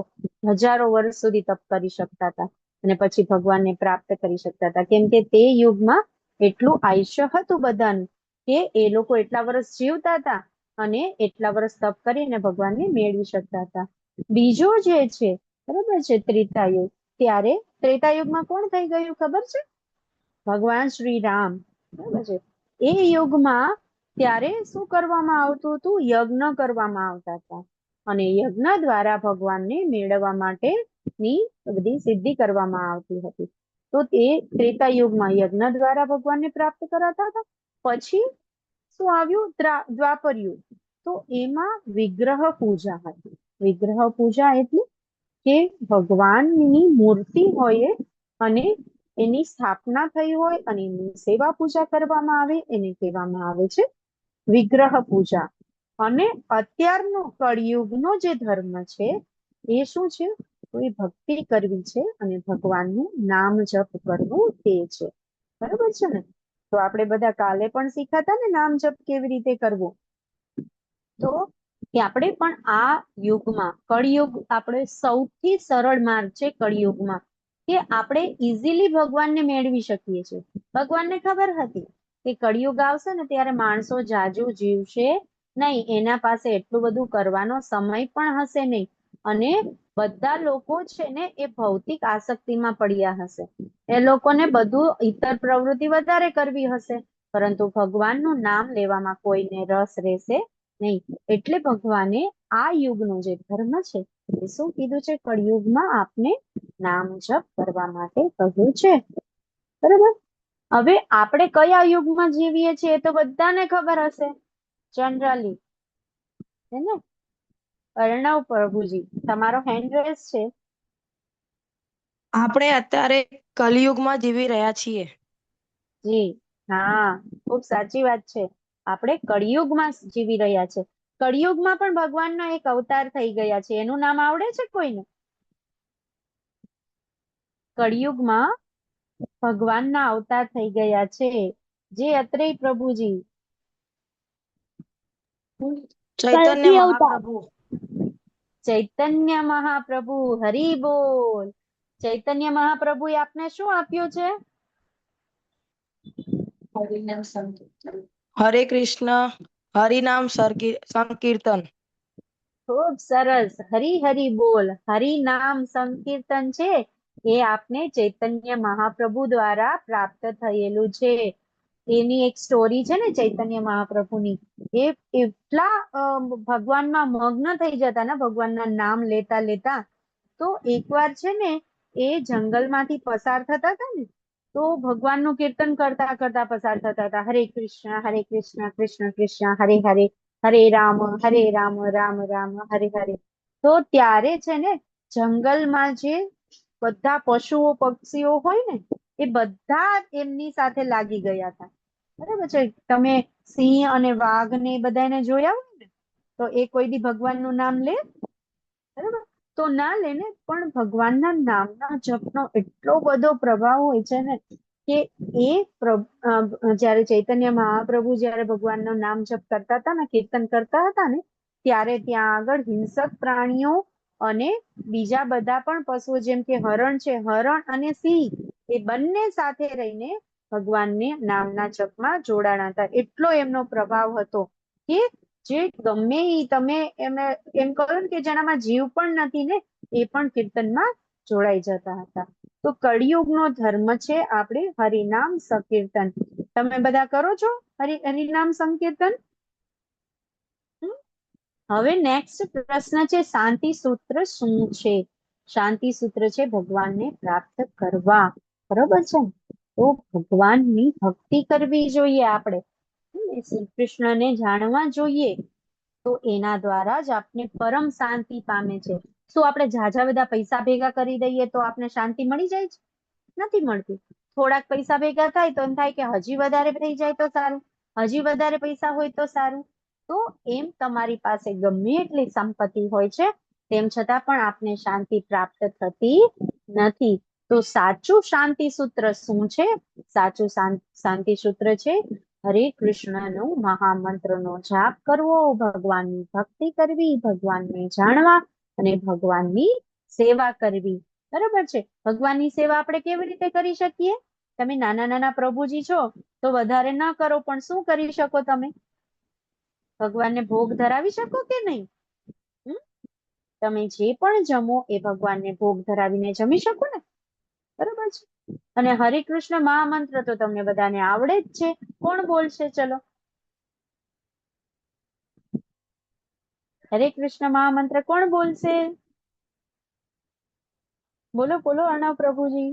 હજારો વર્ષ સુધી તપ કરી શકતા હતા અને પછી ભગવાનને પ્રાપ્ત કરી શકતા હતા, કેમ કે તે યુગમાં એટલું આયુષ્ય હતું બધાનું કે એ લોકો એટલા વર્ષ જીવતા હતા અને એટલા વર્ષ તપ કરીને ભગવાનને મેળવી શકતા હતા. બીજો જે છે, બરાબર છે, ત્રેતાયુગ. ત્યારે ત્રેતાયુગમાં કોણ થઈ ગયું ખબર છે? ભગવાન શ્રી રામ. બરાબર છે, એ યુગમાં ત્યારે શું કરવામાં આવતું હતું? યજ્ઞ કરવામાં આવતા હતા અને યજ્ઞ દ્વારા ભગવાનને મેળવવા માટેની બધી સિદ્ધિ કરવામાં આવતી હતી. તો તે ત્રેતા યુગમાં યજ્ઞ દ્વારા ભગવાનને પ્રાપ્ત કરાતા હતા. પછી શું આવ્યું? દ્વાપર યુગ. તો એમાં વિગ્રહ પૂજા હતી. વિગ્રહ પૂજા એટલે કે ભગવાનની મૂર્તિ હોય અને એની સ્થાપના થઈ હોય અને એની સેવા પૂજા કરવામાં આવે, એને કહેવામાં આવે છે વિગ્રહ પૂજા. અને અત્યારનો કળિયુગનો જે ધર્મ છે એ શું છે? તો એ ભક્તિ કરવી છે અને ભગવાનનું નામ જપ કરવું તે છે. બરાબર છે ને? તો આપણે બધા કાલે પણ શીખાતા ને નામ જપ કેવી રીતે કરવો. તો કે આપણે પણ આ યુગમાં, કળિયુગ આપણે સૌથી સરળ માર્ગ છે કળિયુગમાં, કે આપણે ઇઝીલી ભગવાનને મેળવી શકીએ છીએ. ભગવાનને ખબર હતી કે કળિયુગ આવશે ને ત્યારે માણસો જાજુ જીવશે નહીં, એના પાસે એટલું બધું કરવાનો સમય પણ હશે નહીં અને બધા લોકો છે ને એ ભૌતિક આસક્તિમાં પડ્યા હશે. એ લોકોને બધું ઇતર પ્રવૃત્તિ વધારે કરવી હશે, પરંતુ ભગવાનનું નામ લેવામાં કોઈને રસ રહેશે નહીં. એટલે ભગવાને આ યુગનો જે ધર્મ છે એ શું કીધું છે? કળિયુગમાં આપને નામ જપ કરવા માટે કહ્યું છે. બરાબર, હવે આપણે કયા યુગમાં જીવીએ છીએ એ તો બધાને ખબર હશે જનરલી, હે ને? અર્ણવ પ્રભુજી, તમારો હેન્ડ રેસ છે. આપણે અત્યારે કલિયુગમાં જીવી રહ્યા છીએ. જી, હા, ખૂબ સાચી વાત છે. આપણે કળિયુગમાં જીવી રહ્યા છે. કળિયુગમાં પણ ભગવાનનો એક અવતાર થઈ ગયા છે, એનું નામ આવડે છે કોઈને? કળિયુગમાં ભગવાનના અવતાર થઈ ગયા છે, જે અત્રેય પ્રભુજી. ચૈતન્ય કલ્કી અવતાર. મહાપ્રભુ. ચૈતન્ય મહાપ્રભુ, હરિ બોલ. ચૈતન્ય મહાપ્રભુએ આપને શું આપ્યું છે? હરે કૃષ્ણ હરિનામ સંકીર્તન. ખૂબ સરસ. હરિ હરિ બોલ. હરિ નામ સંકીર્તન છે એ આપને ચૈતન્ય મહાપ્રભુ દ્વારા પ્રાપ્ત થયેલું છે. એની એક સ્ટોરી છે ને ચૈતન્ય મહાપ્રભુની, એ એટલા ભગવાનમાં મગ્ન થઈ જતા ને, ભગવાનના નામ લેતા લેતા. તો એકવાર છે ને એ જંગલમાંથી પસાર થતા હતા ને, તો ભગવાનનું કીર્તન કરતા કરતા પસાર થતા હતા. હરે કૃષ્ણ કૃષ્ણ કૃષ્ણ હરે હરે, હરે રામ રામ રામ હરે હરે. તો ત્યારે છે ને જંગલમાં જે બધા પશુઓ પક્ષીઓ હોય ને, એ બધા એમની સાથે લાગી ગયા હતા. બરાબર છે? તમે સિંહ અને વાઘ ને બધાને જોયા હોય ને, તો એ કોઈ દી ભગવાનનું નામ લે? બરાબર, તો ના લે ને. પણ ભગવાનના નામના જપનો એટલો બધો પ્રભાવ હોય છે ને કે એ જયારે ચૈતન્ય મહાપ્રભુ જયારે ભગવાનનું નામ જપ કરતા હતા ને, કીર્તન કરતા હતા ને, ત્યારે ત્યાં આગળ હિંસક પ્રાણીઓ અને બીજા બધા પણ પશુઓ, જેમ કે હરણ છે, હરણ અને સિંહ, એ બંને સાથે રહીને ભગવાનને નામના જપમાં જોડાણા હતા. એટલો એમનો પ્રભાવ હતો કે જે ગમે ઈ તમે એમ કહો ને કે જેનામાં જીવ પણ નથી ને, એ પણ કીર્તનમાં જોડાઈ જતા હતા. તો કળિયુગનો ધર્મ છે આપણે હરિનામ સંકીર્તન. તમે બધા કરો છો હરિનામ સંકીર્તન? હવે નેક્સ્ટ પ્રશ્ન છે, શાંતિ સૂત્ર શું છે? શાંતિ સૂત્ર છે ભગવાનને પ્રાપ્ત કરવા. બરોબર છે? તો ભગવાનની ભક્તિ કરવી જોઈએ આપણે, શ્રી કૃષ્ણને જાણવા જોઈએ. તો એના દ્વારા જ આપણે પરમ શાંતિ પામે છે. શું આપણે ઝાઝા બધા પૈસા ભેગા કરી દઈએ તો આપણે શાંતિ મળી જાય છે? નથી મળતી. થોડાક પૈસા ભેગા થાય તો એમ થાય કે હજી વધારે થઈ જાય તો સારું, હજી વધારે પૈસા હોય તો સારું. તો એમ તમારી પાસે ગમે એટલી સંપત્તિ હોય છે, તેમ છતાં પણ આપને શાંતિ પ્રાપ્ત થતી નથી. તો સાચું શાંતિ સૂત્ર શું છે? સાચું શાંતિ સૂત્ર છે હરે કૃષ્ણનો મહામંત્રનો જાપ કરવો, ભગવાનની ભક્તિ કરવી, ભગવાનને જાણવા અને ભગવાનની સેવા કરવી. બરોબર છે? ભગવાનની સેવા આપણે કેવી રીતે કરી શકીએ? તમે નાના નાના પ્રભુજી છો તો વધારે ના કરો, પણ શું કરી શકો તમે? ભગવાનને ભોગ ધરાવી શકો કે નહીં? તમે જે પણ જમો એ ભગવાનને ભોગ ધરાવીને જમી શકો ને? બરોબર છે? અને હરે કૃષ્ણ મહામંત્ર તો તમને બધાને આવડે જ છે. કોણ બોલશે? ચલો, હરે કૃષ્ણ મહામંત્ર કોણ બોલશે? બોલો બોલો અર્ણવ પ્રભુજી.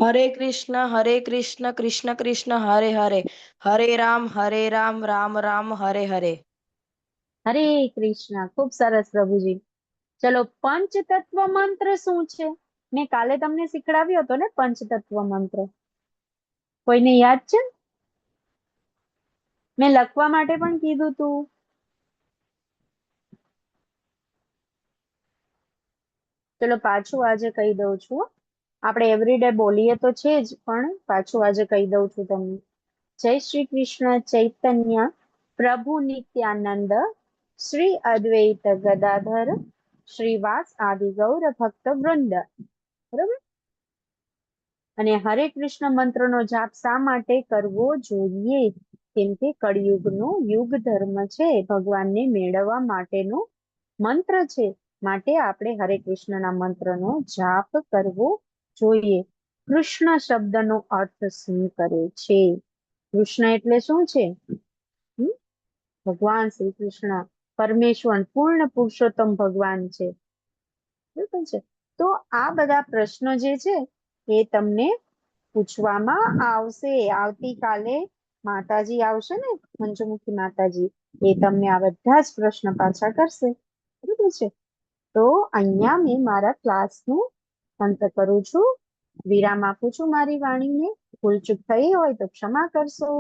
હરે કૃષ્ણ કૃષ્ણ કૃષ્ણ હરે હરે, હરે રામ રામ રામ હરે હરે. હરે કૃષ્ણ. ખૂબ સરસ પ્રભુજી. ચલો, પંચતત્વ મંત્ર શું છે? મેં કાલે તમને શીખડાવ્યો હતો ને પંચતત્વ મંત્ર. કોઈને યાદ છે? મેં લખવા માટે પણ કીધું તું. ચલો પાછું આજે કહી દઉં છું. આપણે એવરીડે બોલીએ તો છે જ, પણ પાછું આજે કહી દઉં છું તમને. જય શ્રી કૃષ્ણ ચૈતન્ય પ્રભુ નિત્યાનંદ શ્રી અદ્વૈત ગદાધર શ્રીવાસ આદિ ગૌર ભક્ત વૃંદ. બરોબર? અને હરે કૃષ્ણ મંત્રનો જાપ શા માટે કરવો જોઈએ? કેમ કે કળિયુગનો યુગ ધર્મ છે, ભગવાનને મેળવવા માટેનો મંત્ર છે. માટે આપણે હરે કૃષ્ણના મંત્રનો જાપ કરવો જોઈએ. કૃષ્ણ શબ્દનો અર્થ શું કરે છે? કૃષ્ણ એટલે શું છે? ભગવાન શ્રી કૃષ્ણ પરમેશ્વર પૂર્ણ પુરુષોત્તમ ભગવાન છે. બરાબર છે? તો આ બધા પ્રશ્નો જે છે એ તમને પૂછવામાં આવશે. આવતીકાલે માતાજી આવશે ને, પંચમુખી માતાજી, એ તમને આ બધા જ પ્રશ્ન પાછા કરશે. બરાબર છે? તો અહીંયા મેં મારા ક્લાસનું અંત કરું છું, વિરામ આપું છું મારી વાણીને. ભૂલચૂક થઈ હોય તો ક્ષમા કરશો.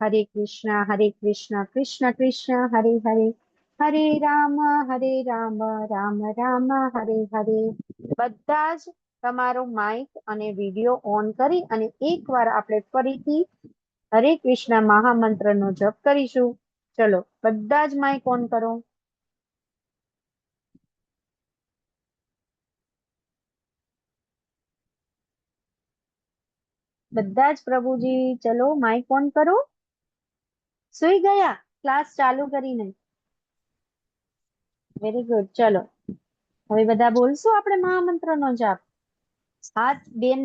હરે કૃષ્ણ કૃષ્ણ કૃષ્ણ હરે હરે, હરે રામ રામ રામ હરે હરે. બધા જ તમારો માઇક અને વિડીયો ઓન કરી અને એકવાર આપણે ફરીથી હરે કૃષ્ણ મહામંત્રનો જપ કરીશું. ચલો બધા જ માઇક ઓન કરો. બધા જ પ્રભુજી ચલો માઇક ઓન કરો. સુઈ ગયા ક્લાસ ચાલુ કરીને? Very good. ચલો હવે બધા બોલશું આપણે મહામંત્રનો જાપ.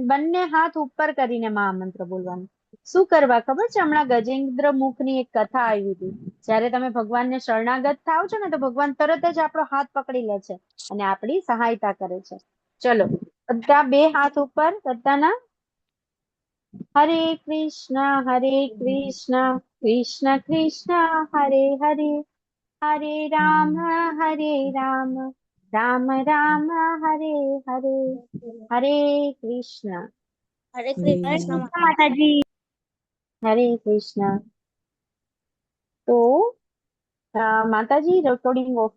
બંને હાથ ઉપર કરીને મહામંત્ર બોલવાનું. શું કરવા ખબર છે? હમણાં ગજેન્દ્ર મુખની એક કથા આવી હતી. જ્યારે તમે ભગવાનને શરણાગત થાવ છો ને તો ભગવાન તરત જ આપણો હાથ પકડી લે છે અને આપણી સહાયતા કરે છે. ચલો બધા બે હાથ ઉપર બધાના. હરે કૃષ્ણ કૃષ્ણ કૃષ્ણ હરે હરે, હરે રામ રામ રામ હરે હરે, હરે કૃષ્ણ. હરે કૃષ્ણ માતાજી. હરે કૃષ્ણ. તો માતાજી રેકોર્ડિંગ ઓફ